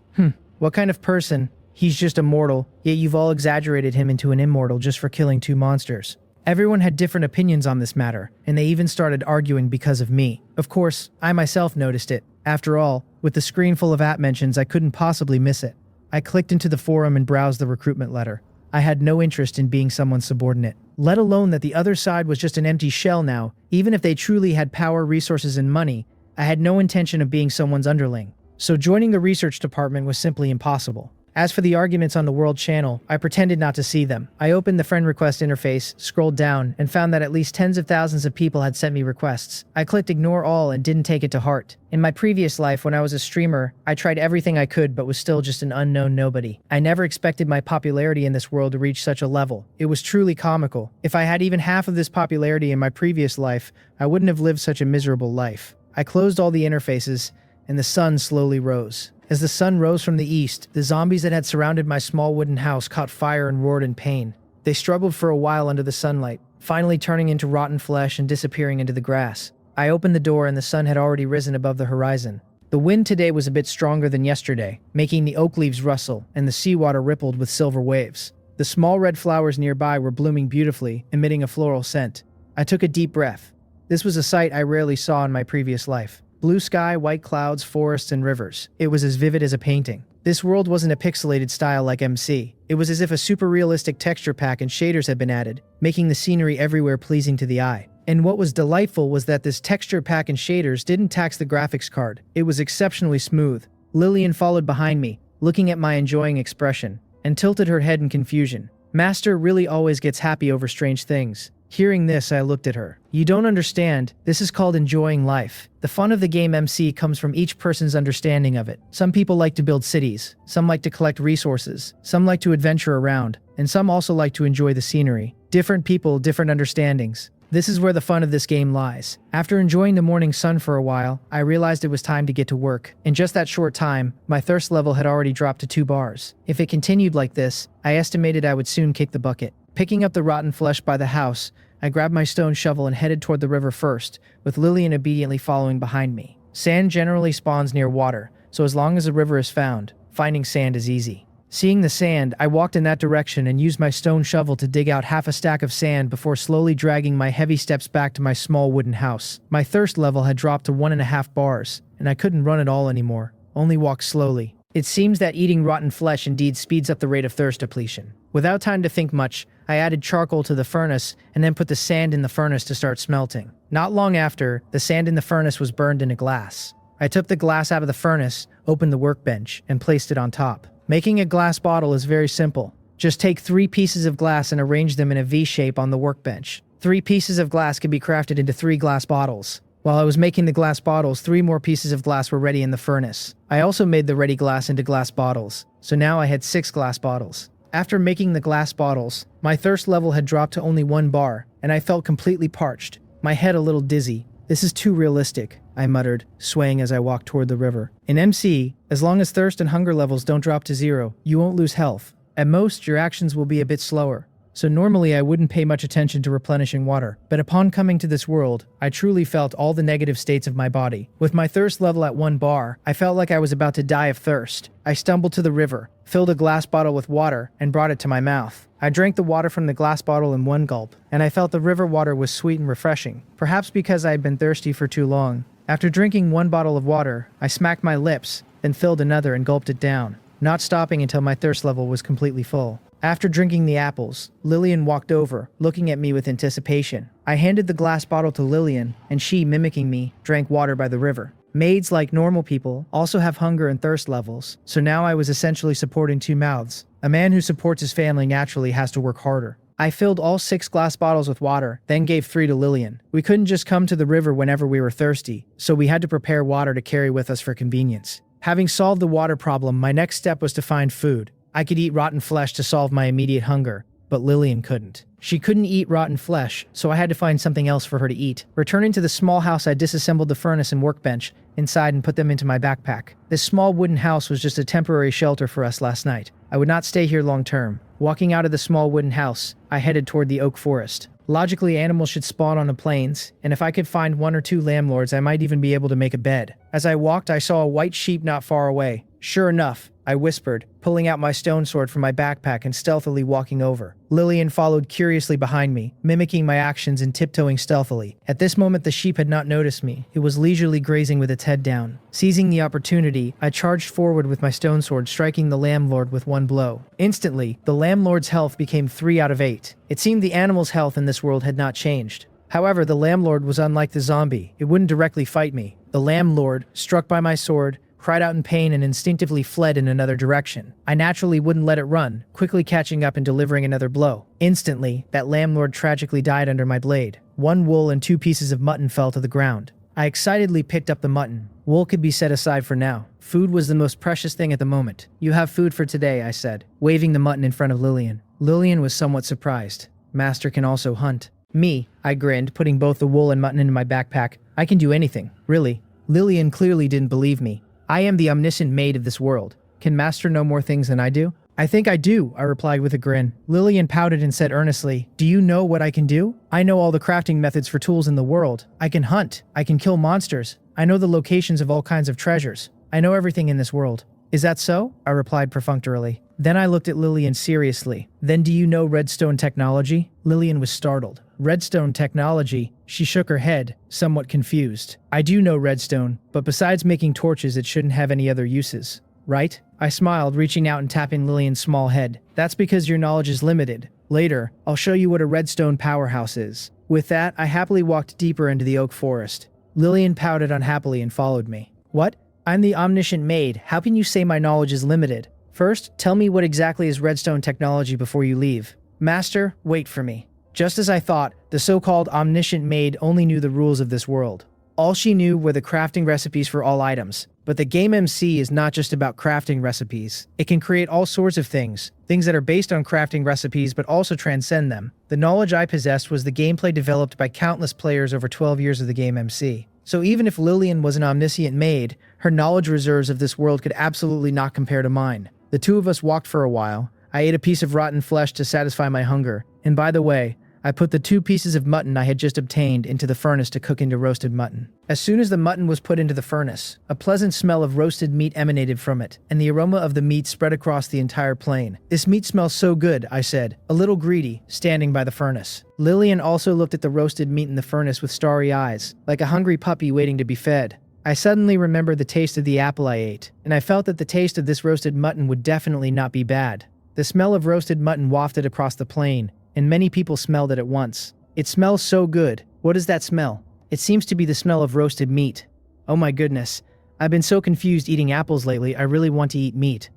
What kind of person? He's just a mortal, yet you've all exaggerated him into an immortal just for killing 2 monsters. Everyone had different opinions on this matter, and they even started arguing because of me. Of course, I myself noticed it. After all, with the screen full of app mentions, I couldn't possibly miss it. I clicked into the forum and browsed the recruitment letter. I had no interest in being someone's subordinate, let alone that the other side was just an empty shell now. Even if they truly had power, resources, and money, I had no intention of being someone's underling. So joining the research department was simply impossible. As for the arguments on the World Channel, I pretended not to see them. I opened the friend request interface, scrolled down, and found that at least tens of thousands of people had sent me requests. I clicked ignore all and didn't take it to heart. In my previous life, when I was a streamer, I tried everything I could but was still just an unknown nobody. I never expected my popularity in this world to reach such a level. It was truly comical. If I had even half of this popularity in my previous life, I wouldn't have lived such a miserable life. I closed all the interfaces, and the sun slowly rose. As the sun rose from the east, the zombies that had surrounded my small wooden house caught fire and roared in pain. They struggled for a while under the sunlight, finally turning into rotten flesh and disappearing into the grass. I opened the door and the sun had already risen above the horizon. The wind today was a bit stronger than yesterday, making the oak leaves rustle and the seawater rippled with silver waves. The small red flowers nearby were blooming beautifully, emitting a floral scent. I took a deep breath. This was a sight I rarely saw in my previous life. Blue sky, white clouds, forests, and rivers. It was as vivid as a painting. This world wasn't a pixelated style like MC. It was as if a super realistic texture pack and shaders had been added, making the scenery everywhere pleasing to the eye. And what was delightful was that this texture pack and shaders didn't tax the graphics card. It was exceptionally smooth. Lillian followed behind me, looking at my enjoying expression, and tilted her head in confusion. Master really always gets happy over strange things. Hearing this, I looked at her. You don't understand. This is called enjoying life. The fun of the game MC comes from each person's understanding of it. Some people like to build cities. Some like to collect resources. Some like to adventure around. And some also like to enjoy the scenery. Different people, different understandings. This is where the fun of this game lies. After enjoying the morning sun for a while, I realized it was time to get to work. In just that short time, my thirst level had already dropped to 2 bars. If it continued like this, I estimated I would soon kick the bucket. Picking up the rotten flesh by the house, I grabbed my stone shovel and headed toward the river first, with Lillian obediently following behind me. Sand generally spawns near water, so as long as a river is found, finding sand is easy. Seeing the sand, I walked in that direction and used my stone shovel to dig out half a stack of sand before slowly dragging my heavy steps back to my small wooden house. My thirst level had dropped to 1.5 bars, and I couldn't run at all anymore, only walk slowly. It seems that eating rotten flesh indeed speeds up the rate of thirst depletion. Without time to think much, I added charcoal to the furnace and then put the sand in the furnace to start smelting. Not long after, the sand in the furnace was burned into glass. I took the glass out of the furnace, opened the workbench, and placed it on top. Making a glass bottle is very simple. Just take 3 pieces of glass and arrange them in a V shape on the workbench. 3 pieces of glass can be crafted into 3 glass bottles. While I was making the glass bottles, 3 more pieces of glass were ready in the furnace. I also made the ready glass into glass bottles, so now I had 6 glass bottles. After making the glass bottles, my thirst level had dropped to only 1 bar, and I felt completely parched, my head a little dizzy. This is too realistic, I muttered, swaying as I walked toward the river. In MC, as long as thirst and hunger levels don't drop to 0, you won't lose health. At most, your actions will be a bit slower. so normally I wouldn't pay much attention to replenishing water. But upon coming to this world, I truly felt all the negative states of my body. With my thirst level at 1 bar, I felt like I was about to die of thirst. I stumbled to the river, filled a glass bottle with water, and brought it to my mouth. I drank the water from the glass bottle in 1 gulp, and I felt the river water was sweet and refreshing, perhaps because I had been thirsty for too long. After drinking 1 bottle of water, I smacked my lips, then filled another and gulped it down, not stopping until my thirst level was completely full. After drinking the apples, Lillian walked over, looking at me with anticipation. I handed the glass bottle to Lillian, and she, mimicking me, drank water by the river. Maids, like normal people, also have hunger and thirst levels, so now I was essentially supporting 2 mouths. A man who supports his family naturally has to work harder. I filled all 6 glass bottles with water, then gave 3 to Lillian. We couldn't just come to the river whenever we were thirsty, so we had to prepare water to carry with us for convenience. Having solved the water problem, my next step was to find food. I could eat rotten flesh to solve my immediate hunger, but Lillian couldn't. She couldn't eat rotten flesh, so I had to find something else for her to eat. Returning to the small house, I disassembled the furnace and workbench inside and put them into my backpack. This small wooden house was just a temporary shelter for us last night. I would not stay here long term. Walking out of the small wooden house, I headed toward the oak forest. Logically, animals should spawn on the plains, and if I could find 1 or 2 landlords, I might even be able to make a bed. As I walked, I saw a white sheep not far away. Sure enough, I whispered, pulling out my stone sword from my backpack and stealthily walking over. Lillian followed curiously behind me, mimicking my actions and tiptoeing stealthily. At this moment, the sheep had not noticed me. It was leisurely grazing with its head down. Seizing the opportunity, I charged forward with my stone sword, striking the landlord with 1 blow. Instantly, the landlord's health became 3 out of 8. It seemed the animal's health in this world had not changed. However, the landlord was unlike the zombie. It wouldn't directly fight me. The landlord, struck by my sword, cried out in pain and instinctively fled in another direction. I naturally wouldn't let it run, quickly catching up and delivering another blow. Instantly, that landlord tragically died under my blade. 1 wool and 2 pieces of mutton fell to the ground. I excitedly picked up the mutton. Wool could be set aside for now. Food was the most precious thing at the moment. You have food for today, I said, waving the mutton in front of Lillian. Lillian was somewhat surprised. Master can also hunt. Me, I grinned, putting both the wool and mutton into my backpack. I can do anything, really. Lillian clearly didn't believe me. I am the omniscient maid of this world. Can Master know more things than I do? I think I do, I replied with a grin. Lillian pouted and said earnestly, do you know what I can do? I know all the crafting methods for tools in the world. I can hunt. I can kill monsters. I know the locations of all kinds of treasures. I know everything in this world. Is that so? I replied perfunctorily. Then I looked at Lillian seriously. Then do you know redstone technology? Lillian was startled. Redstone technology? She shook her head, somewhat confused. I do know redstone, but besides making torches, it shouldn't have any other uses, right? I smiled, reaching out and tapping Lillian's small head. That's because your knowledge is limited. Later, I'll show you what a redstone powerhouse is. With that, I happily walked deeper into the oak forest. Lillian pouted unhappily and followed me. What? I'm the omniscient maid. How can you say my knowledge is limited? First, tell me what exactly is redstone technology before you leave. Master, wait for me. Just as I thought, the so-called omniscient maid only knew the rules of this world. All she knew were the crafting recipes for all items. But the game MC is not just about crafting recipes. It can create all sorts of things that are based on crafting recipes but also transcend them. The knowledge I possessed was the gameplay developed by countless players over 12 years of the game MC. So even if Lillian was an omniscient maid, her knowledge reserves of this world could absolutely not compare to mine. The 2 of us walked for a while. I ate a piece of rotten flesh to satisfy my hunger. And by the way, I put the 2 pieces of mutton I had just obtained into the furnace to cook into roasted mutton. As soon as the mutton was put into the furnace, a pleasant smell of roasted meat emanated from it, and the aroma of the meat spread across the entire plain. This meat smells so good, I said, a little greedy, standing by the furnace. Lillian also looked at the roasted meat in the furnace with starry eyes, like a hungry puppy waiting to be fed. I suddenly remembered the taste of the apple I ate, and I felt that the taste of this roasted mutton would definitely not be bad. The smell of roasted mutton wafted across the plain, and many people smelled it at once. It smells so good. What is that smell? It seems to be the smell of roasted meat. Oh my goodness. I've been so confused eating apples lately, I really want to eat meat.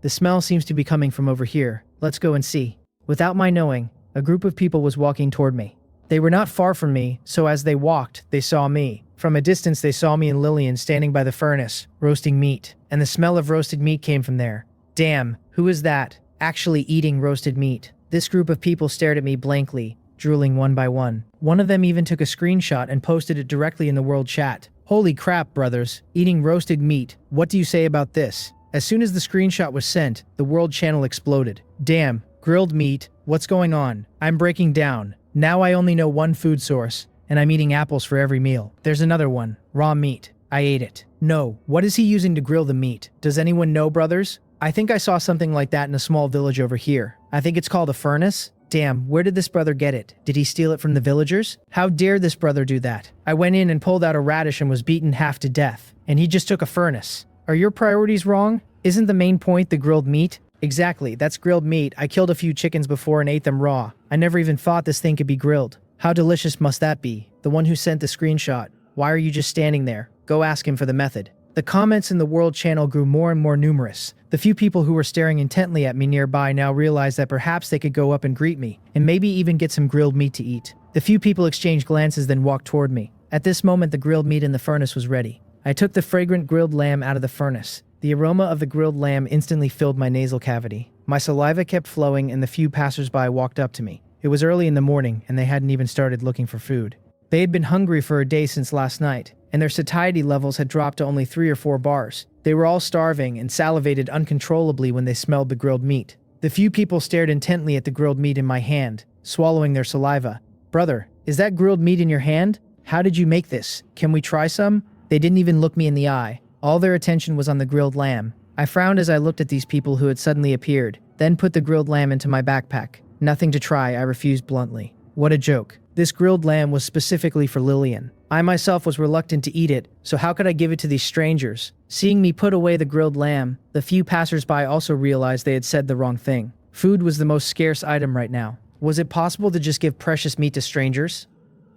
The smell seems to be coming from over here. Let's go and see. Without my knowing, a group of people was walking toward me. They were not far from me, so as they walked, they saw me. From a distance, they saw me and Lillian standing by the furnace, roasting meat, and the smell of roasted meat came from there. Damn, who is that? Actually eating roasted meat. This group of people stared at me blankly, drooling one by one. One of them even took a screenshot and posted it directly in the world chat. Holy crap, brothers. Eating roasted meat. What do you say about this? As soon as the screenshot was sent, the world channel exploded. Damn, grilled meat, What's going on? I'm breaking down. Now I only know one food source, and I'm eating apples for every meal. There's another one. Raw meat. I ate it. No, what is he using to grill the meat? Does anyone know, brothers? I think I saw something like that in a small village over here. I think it's called a furnace. Damn, where did this brother get it? Did he steal it from the villagers? How dare this brother do that? I went in and pulled out a radish and was beaten half to death. And he just took a furnace. Are your priorities wrong? Isn't the main point the grilled meat? Exactly, that's grilled meat. I killed a few chickens before and ate them raw. I never even thought this thing could be grilled. How delicious must that be? The one who sent the screenshot. Why are you just standing there? Go ask him for the method. The comments in the World channel grew more and more numerous. The few people who were staring intently at me nearby now realized that perhaps they could go up and greet me, and maybe even get some grilled meat to eat. The few people exchanged glances then walked toward me. At this moment, the grilled meat in the furnace was ready. I took the fragrant grilled lamb out of the furnace. The aroma of the grilled lamb instantly filled my nasal cavity. My saliva kept flowing and the few passersby walked up to me. It was early in the morning and they hadn't even started looking for food. They had been hungry for a day since last night, and their satiety levels had dropped to only 3 or 4 bars. They were all starving and salivated uncontrollably when they smelled the grilled meat. The few people stared intently at the grilled meat in my hand, swallowing their saliva. Brother, is that grilled meat in your hand? How did you make this? Can we try some? They didn't even look me in the eye. All their attention was on the grilled lamb. I frowned as I looked at these people who had suddenly appeared, then put the grilled lamb into my backpack. Nothing to try, I refused bluntly. What a joke. This grilled lamb was specifically for Lillian. I myself was reluctant to eat it, so how could I give it to these strangers? Seeing me put away the grilled lamb, the few passersby also realized they had said the wrong thing. Food was the most scarce item right now. Was it possible to just give precious meat to strangers?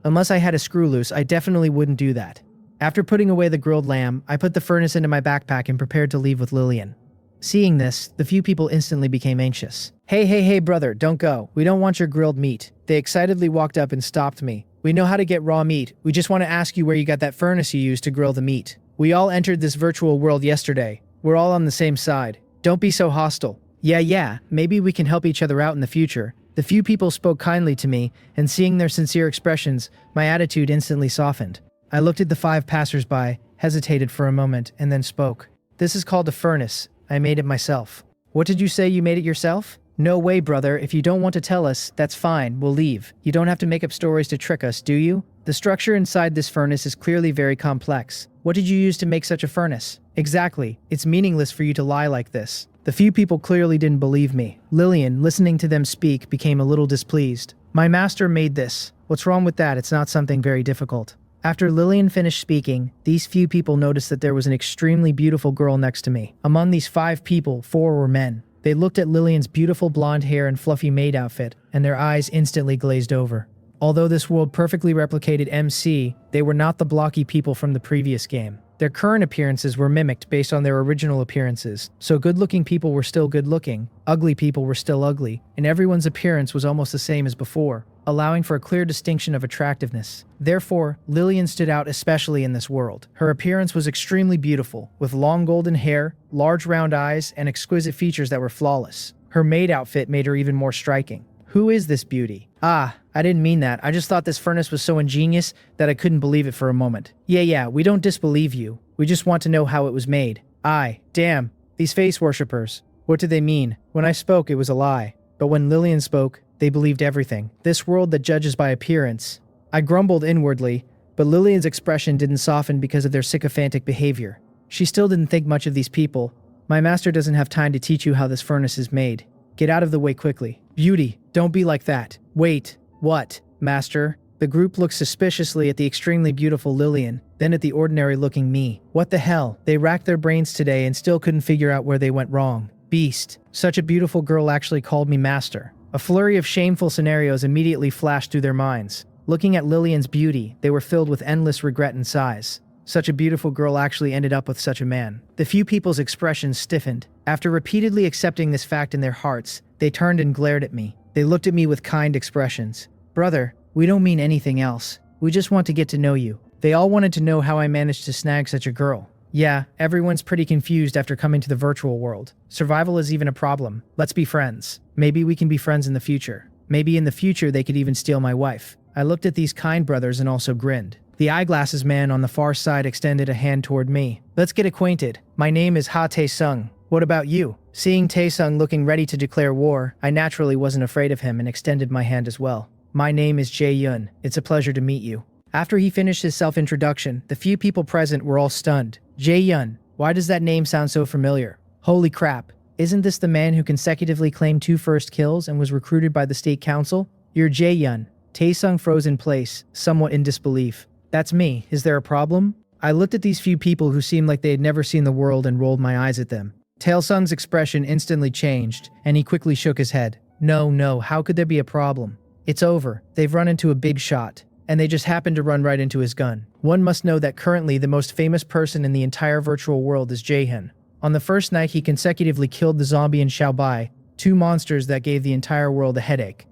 Unless I had a screw loose, I definitely wouldn't do that. After putting away the grilled lamb, I put the furnace into my backpack and prepared to leave with Lillian. Seeing this, the few people instantly became anxious. Hey, brother, don't go. We don't want your grilled meat. They excitedly walked up and stopped me. We know how to get raw meat. We just want to ask you where you got that furnace you used to grill the meat. We all entered this virtual world yesterday. We're all on the same side. Don't be so hostile. Yeah, maybe we can help each other out in the future. The few people spoke kindly to me, and seeing their sincere expressions, my attitude instantly softened. I looked at the 5 passersby, hesitated for a moment, and then spoke. This is called a furnace. I made it myself. What did you say, you made it yourself? No way, brother. If you don't want to tell us, that's fine. We'll leave. You don't have to make up stories to trick us, do you? The structure inside this furnace is clearly very complex. What did you use to make such a furnace? Exactly. It's meaningless for you to lie like this. The few people clearly didn't believe me. Lillian, listening to them speak, became a little displeased. My master made this. What's wrong with that? It's not something very difficult. After Lillian finished speaking, these few people noticed that there was an extremely beautiful girl next to me. Among these 5 people, 4 were men. They looked at Lillian's beautiful blonde hair and fluffy maid outfit, and their eyes instantly glazed over. Although this world perfectly replicated MC, they were not the blocky people from the previous game. Their current appearances were mimicked based on their original appearances, so good-looking people were still good-looking, ugly people were still ugly, and everyone's appearance was almost the same as before, allowing for a clear distinction of attractiveness. Therefore, Lillian stood out especially in this world. Her appearance was extremely beautiful, with long golden hair, large round eyes, and exquisite features that were flawless. Her maid outfit made her even more striking. Who is this beauty? Ah, I didn't mean that. I just thought this furnace was so ingenious that I couldn't believe it for a moment. Yeah, we don't disbelieve you. We just want to know how it was made. Damn, these face worshippers. What do they mean? When I spoke, it was a lie. But when Lillian spoke, they believed everything. This world that judges by appearance. I grumbled inwardly, but Lillian's expression didn't soften because of their sycophantic behavior. She still didn't think much of these people. My master doesn't have time to teach you how this furnace is made. Get out of the way quickly. Beauty, don't be like that. Wait, what? Master? The group looked suspiciously at the extremely beautiful Lillian, then at the ordinary-looking me. What the hell? They racked their brains today and still couldn't figure out where they went wrong. Beast. Such a beautiful girl actually called me master. A flurry of shameful scenarios immediately flashed through their minds. Looking at Lillian's beauty, they were filled with endless regret and sighs. Such a beautiful girl actually ended up with such a man. The few people's expressions stiffened. After repeatedly accepting this fact in their hearts, they turned and glared at me. They looked at me with kind expressions. Brother, we don't mean anything else. We just want to get to know you. They all wanted to know how I managed to snag such a girl. Yeah, everyone's pretty confused after coming to the virtual world. Survival is even a problem. Let's be friends. Maybe we can be friends in the future. Maybe in the future they could even steal my wife. I looked at these kind brothers and also grinned. The eyeglasses man on the far side extended a hand toward me. Let's get acquainted. My name is Ha Tae Sung. What about you? Seeing Taesung looking ready to declare war, I naturally wasn't afraid of him and extended my hand as well. My name is Jae-yun. It's a pleasure to meet you. After he finished his self-introduction, the few people present were all stunned. Jae-yun, why does that name sound so familiar? Holy crap. Isn't this the man who consecutively claimed 2 first kills and was recruited by the state council? You're Jae-yun. Taesung froze in place, somewhat in disbelief. That's me. Is there a problem? I looked at these few people who seemed like they had never seen the world and rolled my eyes at them. Taesung's expression instantly changed, and he quickly shook his head. No, how could there be a problem? It's over. They've run into a big shot, and they just happened to run right into his gun. One must know that currently the most famous person in the entire virtual world is Jaehyun. On the first night, he consecutively killed the zombie and Xiaobai, 2 monsters that gave the entire world a headache.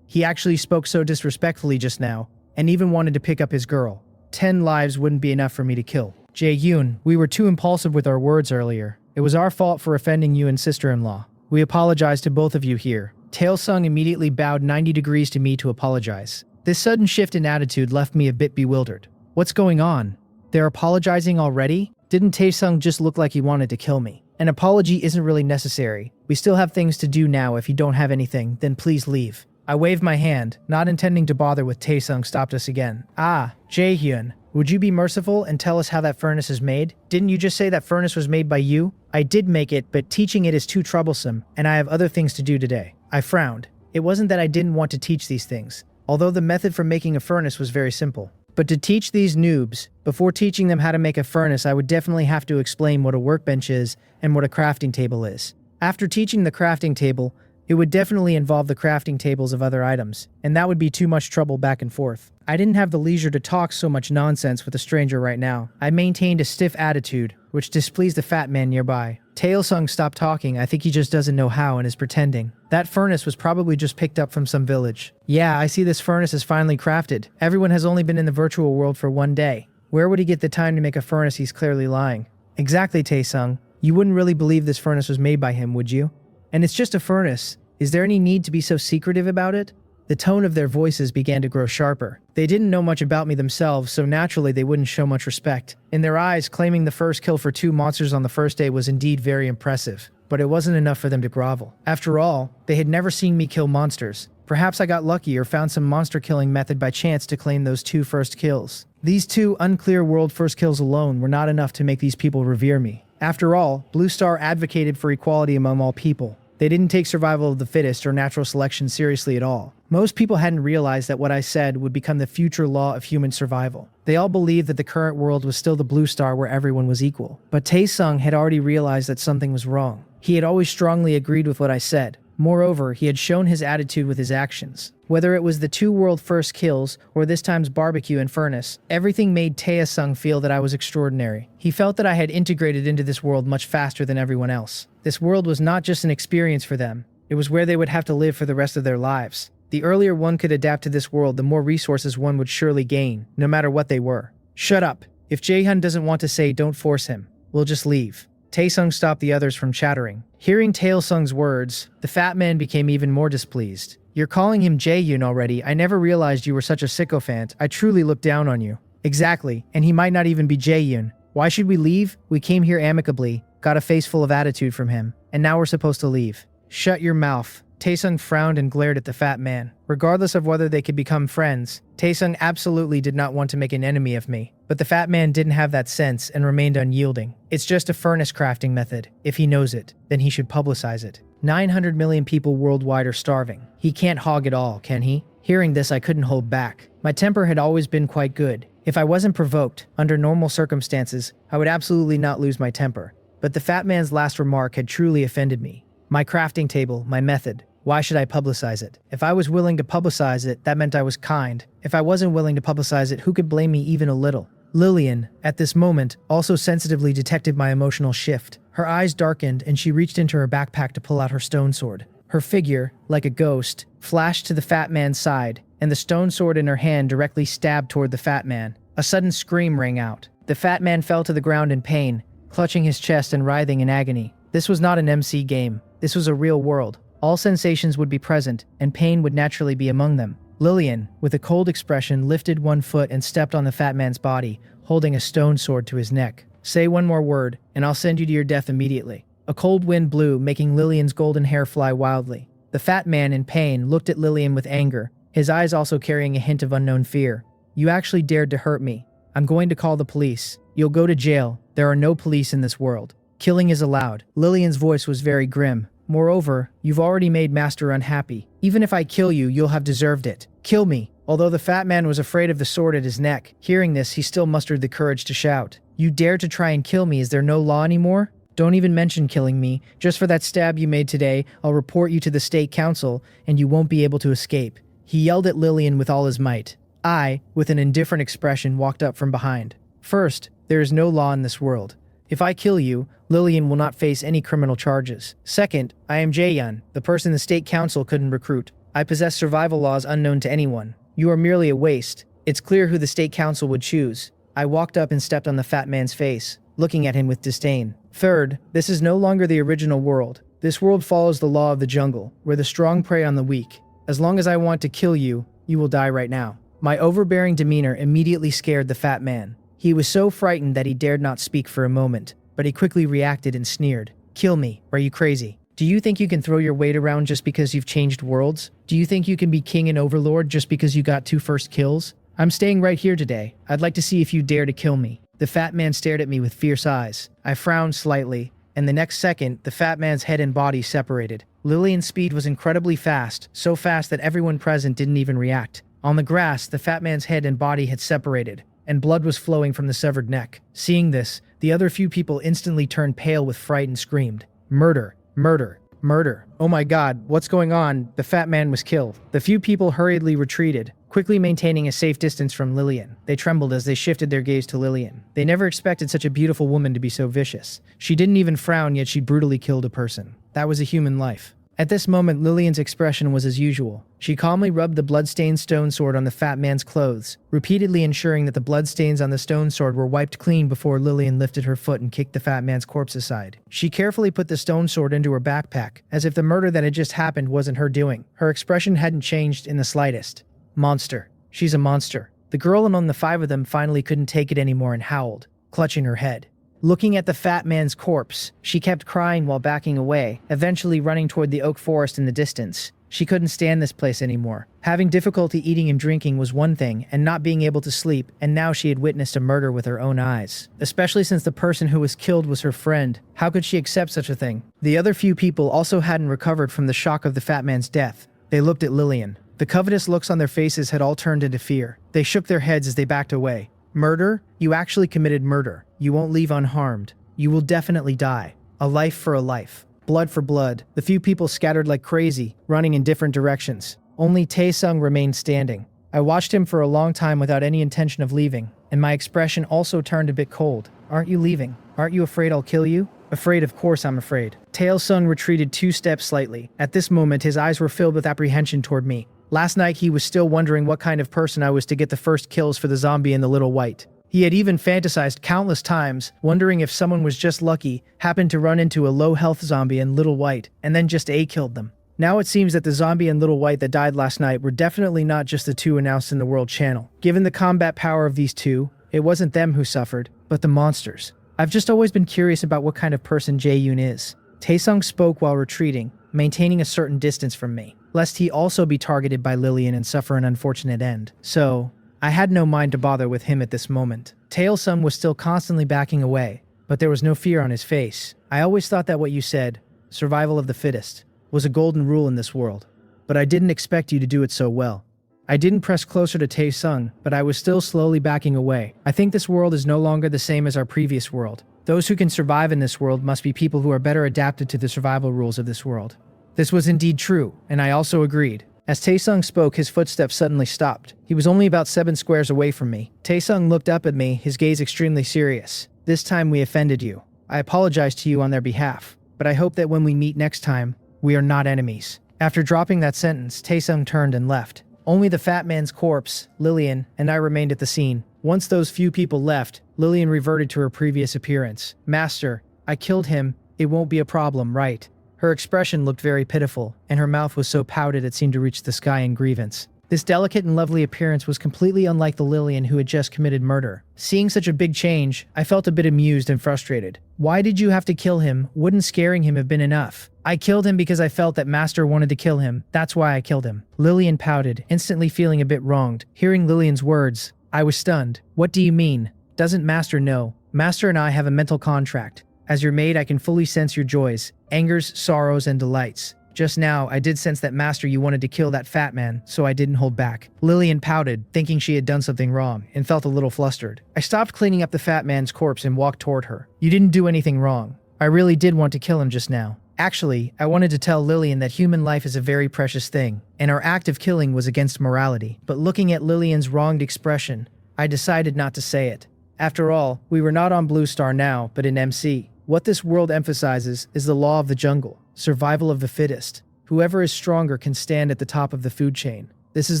He actually spoke so disrespectfully just now, and even wanted to pick up his girl. 10 lives wouldn't be enough for me to kill. Jae-yun, we were too impulsive with our words earlier. It was our fault for offending you and sister-in-law. We apologize to both of you here. Taesung immediately bowed 90 degrees to me to apologize. This sudden shift in attitude left me a bit bewildered. What's going on? They're apologizing already? Didn't Taesung just look like he wanted to kill me? An apology isn't really necessary. We still have things to do now. If you don't have anything, then please leave. I waved my hand, not intending to bother with Taesung stopped us again. Jaehyun, would you be merciful and tell us how that furnace is made? Didn't you just say that furnace was made by you? I did make it, but teaching it is too troublesome, and I have other things to do today. I frowned. It wasn't that I didn't want to teach these things, although the method for making a furnace was very simple. But to teach these noobs, before teaching them how to make a furnace, I would definitely have to explain what a workbench is and what a crafting table is. After teaching the crafting table, it would definitely involve the crafting tables of other items, and that would be too much trouble back and forth. I didn't have the leisure to talk so much nonsense with a stranger right now. I maintained a stiff attitude, which displeased the fat man nearby. Taesung stopped talking. I think he just doesn't know how and is pretending. That furnace was probably just picked up from some village. Yeah, I see this furnace is finally crafted. Everyone has only been in the virtual world for 1 day. Where would he get the time to make a furnace? He's clearly lying. Exactly, Taesung. You wouldn't really believe this furnace was made by him, would you? And it's just a furnace. Is there any need to be so secretive about it? The tone of their voices began to grow sharper. They didn't know much about me themselves, so naturally they wouldn't show much respect. In their eyes, claiming the first kill for 2 monsters on the first day was indeed very impressive, but it wasn't enough for them to grovel. After all, they had never seen me kill monsters. Perhaps I got lucky or found some monster killing method by chance to claim those 2 first kills. These 2 unclear world first kills alone were not enough to make these people revere me. After all, Blue Star advocated for equality among all people. They didn't take survival of the fittest or natural selection seriously at all. Most people hadn't realized that what I said would become the future law of human survival. They all believed that the current world was still the Blue Star where everyone was equal. But Taesung had already realized that something was wrong. He had always strongly agreed with what I said. Moreover, he had shown his attitude with his actions. Whether it was the 2 world first kills or this time's barbecue and furnace, everything made Taesung feel that I was extraordinary. He felt that I had integrated into this world much faster than everyone else. This world was not just an experience for them, it was where they would have to live for the rest of their lives. The earlier one could adapt to this world, the more resources one would surely gain, no matter what they were. Shut up. If Jaehyun doesn't want to say, don't force him. We'll just leave. Taesung stopped the others from chattering. Hearing Taesung's words, the fat man became even more displeased. You're calling him Jaehyun already. I never realized you were such a sycophant. I truly looked down on you. Exactly, and he might not even be Jaehyun. Why should we leave? We came here amicably, got a face full of attitude from him, and now we're supposed to leave. Shut your mouth. Taesung frowned and glared at the fat man. Regardless of whether they could become friends, Taesung absolutely did not want to make an enemy of me. But the fat man didn't have that sense and remained unyielding. It's just a furnace crafting method. If he knows it, then he should publicize it. 900 million people worldwide are starving. He can't hog it all, can he? Hearing this, I couldn't hold back. My temper had always been quite good. If I wasn't provoked, under normal circumstances, I would absolutely not lose my temper. But the fat man's last remark had truly offended me. My crafting table, my method. Why should I publicize it? If I was willing to publicize it, that meant I was kind. If I wasn't willing to publicize it, who could blame me even a little? Lillian, at this moment, also sensitively detected my emotional shift. Her eyes darkened and she reached into her backpack to pull out her stone sword. Her figure, like a ghost, flashed to the fat man's side, and the stone sword in her hand directly stabbed toward the fat man. A sudden scream rang out. The fat man fell to the ground in pain, clutching his chest and writhing in agony. This was not an MC game. This was a real world. All sensations would be present, and pain would naturally be among them. Lillian, with a cold expression, lifted one foot and stepped on the fat man's body, holding a stone sword to his neck. Say one more word, and I'll send you to your death immediately. A cold wind blew, making Lillian's golden hair fly wildly. The fat man, in pain, looked at Lillian with anger, his eyes also carrying a hint of unknown fear. You actually dared to hurt me. I'm going to call the police. You'll go to jail. There are no police in this world. Killing is allowed. Lillian's voice was very grim. Moreover, you've already made Master unhappy. Even if I kill you, you'll have deserved it. Kill me. Although the fat man was afraid of the sword at his neck, hearing this, he still mustered the courage to shout. You dare to try and kill me? Is there no law anymore? Don't even mention killing me. Just for that stab you made today, I'll report you to the state council, and you won't be able to escape. He yelled at Lillian with all his might. I, with an indifferent expression, walked up from behind. First, there is no law in this world. If I kill you, Lillian will not face any criminal charges. Second, I am Jae-yun, the person the state council couldn't recruit. I possess survival laws unknown to anyone. You are merely a waste. It's clear who the state council would choose. I walked up and stepped on the fat man's face, looking at him with disdain. Third, this is no longer the original world. This world follows the law of the jungle, where the strong prey on the weak. As long as I want to kill you, you will die right now. My overbearing demeanor immediately scared the fat man. He was so frightened that he dared not speak for a moment, but he quickly reacted and sneered. Kill me, are you crazy? Do you think you can throw your weight around just because you've changed worlds? Do you think you can be king and overlord just because you got 2 first kills? I'm staying right here today. I'd like to see if you dare to kill me. The fat man stared at me with fierce eyes. I frowned slightly, and the next second, the fat man's head and body separated. Lillian's speed was incredibly fast, so fast that everyone present didn't even react. On the grass, the fat man's head and body had separated, and blood was flowing from the severed neck. Seeing this, the other few people instantly turned pale with fright and screamed, "Murder! Murder! Murder! Oh my god, what's going on?" The fat man was killed. The few people hurriedly retreated, quickly maintaining a safe distance from Lillian. They trembled as they shifted their gaze to Lillian. They never expected such a beautiful woman to be so vicious. She didn't even frown, yet she brutally killed a person. That was a human life. At this moment, Lillian's expression was as usual. She calmly rubbed the blood-stained stone sword on the fat man's clothes, repeatedly ensuring that the bloodstains on the stone sword were wiped clean before Lillian lifted her foot and kicked the fat man's corpse aside. She carefully put the stone sword into her backpack, as if the murder that had just happened wasn't her doing. Her expression hadn't changed in the slightest. Monster. She's a monster. The girl among the 5 of them finally couldn't take it anymore and howled, clutching her head. Looking at the fat man's corpse, she kept crying while backing away, eventually running toward the oak forest in the distance. She couldn't stand this place anymore. Having difficulty eating and drinking was one thing, and not being able to sleep, and now she had witnessed a murder with her own eyes. Especially since the person who was killed was her friend. How could she accept such a thing? The other few people also hadn't recovered from the shock of the fat man's death. They looked at Lillian. The covetous looks on their faces had all turned into fear. They shook their heads as they backed away. Murder? You actually committed murder. You won't leave unharmed. You will definitely die. A life for a life. Blood for blood. The few people scattered like crazy, running in different directions. Only Tae-sung remained standing. I watched him for a long time without any intention of leaving, and my expression also turned a bit cold. Aren't you leaving? Aren't you afraid I'll kill you? Afraid, of course I'm afraid. Tae-sung retreated 2 steps slightly. At this moment, his eyes were filled with apprehension toward me. Last night he was still wondering what kind of person I was to get the first kills for the zombie and the little white. He had even fantasized countless times, wondering if someone was just lucky, happened to run into a low-health zombie and little white, and then just killed them. Now it seems that the zombie and little white that died last night were definitely not just the 2 announced in the World Channel. Given the combat power of these 2, it wasn't them who suffered, but the monsters. I've just always been curious about what kind of person Jae-yoon is. Tae-sung spoke while retreating, maintaining a certain distance from me, lest he also be targeted by Lillian and suffer an unfortunate end. So, I had no mind to bother with him at this moment. Tae-sung was still constantly backing away, but there was no fear on his face. I always thought that what you said, survival of the fittest, was a golden rule in this world, but I didn't expect you to do it so well. I didn't press closer to Tae-sung, but I was still slowly backing away. I think this world is no longer the same as our previous world. Those who can survive in this world must be people who are better adapted to the survival rules of this world. This was indeed true, and I also agreed. As Tae-sung spoke, his footsteps suddenly stopped. He was only about 7 squares away from me. Tae-sung looked up at me, his gaze extremely serious. This time we offended you. I apologize to you on their behalf, but I hope that when we meet next time, we are not enemies. After dropping that sentence, Tae-sung turned and left. Only the fat man's corpse, Lillian, and I remained at the scene. Once those few people left, Lillian reverted to her previous appearance. Master, I killed him. It won't be a problem, right? Her expression looked very pitiful, and her mouth was so pouted it seemed to reach the sky in grievance. This delicate and lovely appearance was completely unlike the Lillian who had just committed murder. Seeing such a big change, I felt a bit amused and frustrated. Why did you have to kill him? Wouldn't scaring him have been enough? I killed him because I felt that Master wanted to kill him. That's why I killed him. Lillian pouted, instantly feeling a bit wronged. Hearing Lillian's words, I was stunned. What do you mean? Doesn't Master know? Master and I have a mental contract. As your maid, I can fully sense your joys, angers, sorrows, and delights. Just now, I did sense that Master you wanted to kill that fat man, so I didn't hold back. Lillian pouted, thinking she had done something wrong, and felt a little flustered. I stopped cleaning up the fat man's corpse and walked toward her. You didn't do anything wrong. I really did want to kill him just now. Actually, I wanted to tell Lillian that human life is a very precious thing, and our act of killing was against morality. But looking at Lillian's wronged expression, I decided not to say it. After all, we were not on Blue Star now, but in MC. What this world emphasizes is the law of the jungle, survival of the fittest. Whoever is stronger can stand at the top of the food chain. This is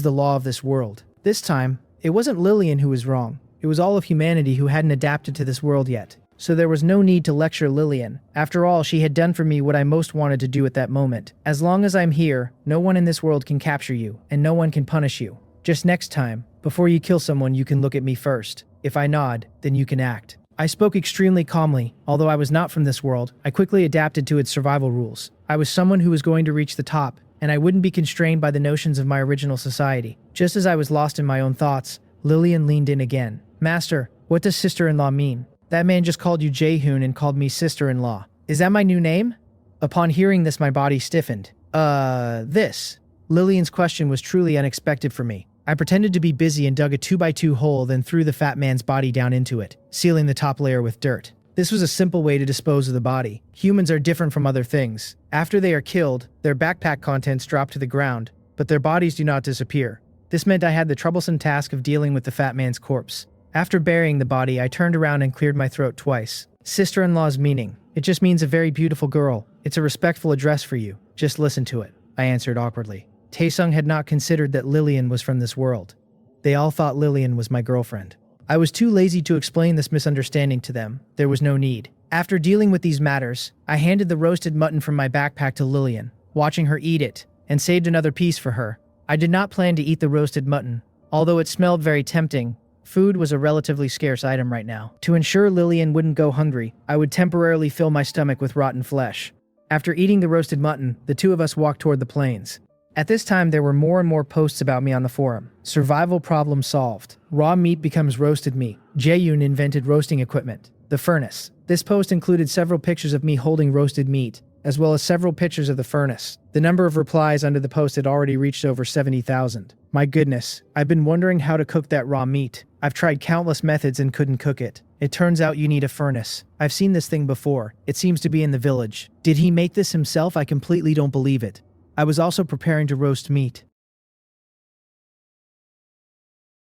the law of this world. This time, it wasn't Lillian who was wrong. It was all of humanity who hadn't adapted to this world yet. So there was no need to lecture Lillian. After all, she had done for me what I most wanted to do at that moment. As long as I'm here, no one in this world can capture you, and no one can punish you. Just next time, before you kill someone, you can look at me first. If I nod, then you can act. I spoke extremely calmly. Although I was not from this world, I quickly adapted to its survival rules. I was someone who was going to reach the top, and I wouldn't be constrained by the notions of my original society. Just as I was lost in my own thoughts, Lillian leaned in again. Master, what does sister-in-law mean? That man just called you Jaehoon and called me sister-in-law. Is that my new name? Upon hearing this, my body stiffened. This. Lillian's question was truly unexpected for me. I pretended to be busy and dug a 2x2 hole, then threw the fat man's body down into it, sealing the top layer with dirt. This was a simple way to dispose of the body. Humans are different from other things. After they are killed, their backpack contents drop to the ground, but their bodies do not disappear. This meant I had the troublesome task of dealing with the fat man's corpse. After burying the body, I turned around and cleared my throat twice. Sister-in-law's meaning. It just means a very beautiful girl. It's a respectful address for you. Just listen to it, I answered awkwardly. Taesung had not considered that Lillian was from this world. They all thought Lillian was my girlfriend. I was too lazy to explain this misunderstanding to them. There was no need. After dealing with these matters, I handed the roasted mutton from my backpack to Lillian, watching her eat it, and saved another piece for her. I did not plan to eat the roasted mutton. Although it smelled very tempting, food was a relatively scarce item right now. To ensure Lillian wouldn't go hungry, I would temporarily fill my stomach with rotten flesh. After eating the roasted mutton, the two of us walked toward the plains. At this time, there were more and more posts about me on the forum. Survival problem solved. Raw meat becomes roasted meat. Jaeyoon invented roasting equipment. The furnace. This post included several pictures of me holding roasted meat, as well as several pictures of the furnace. The number of replies under the post had already reached over 70,000. My goodness, I've been wondering how to cook that raw meat. I've tried countless methods and couldn't cook it. It turns out you need a furnace. I've seen this thing before. It seems to be in the village. Did he make this himself? I completely don't believe it. I was also preparing to roast meat.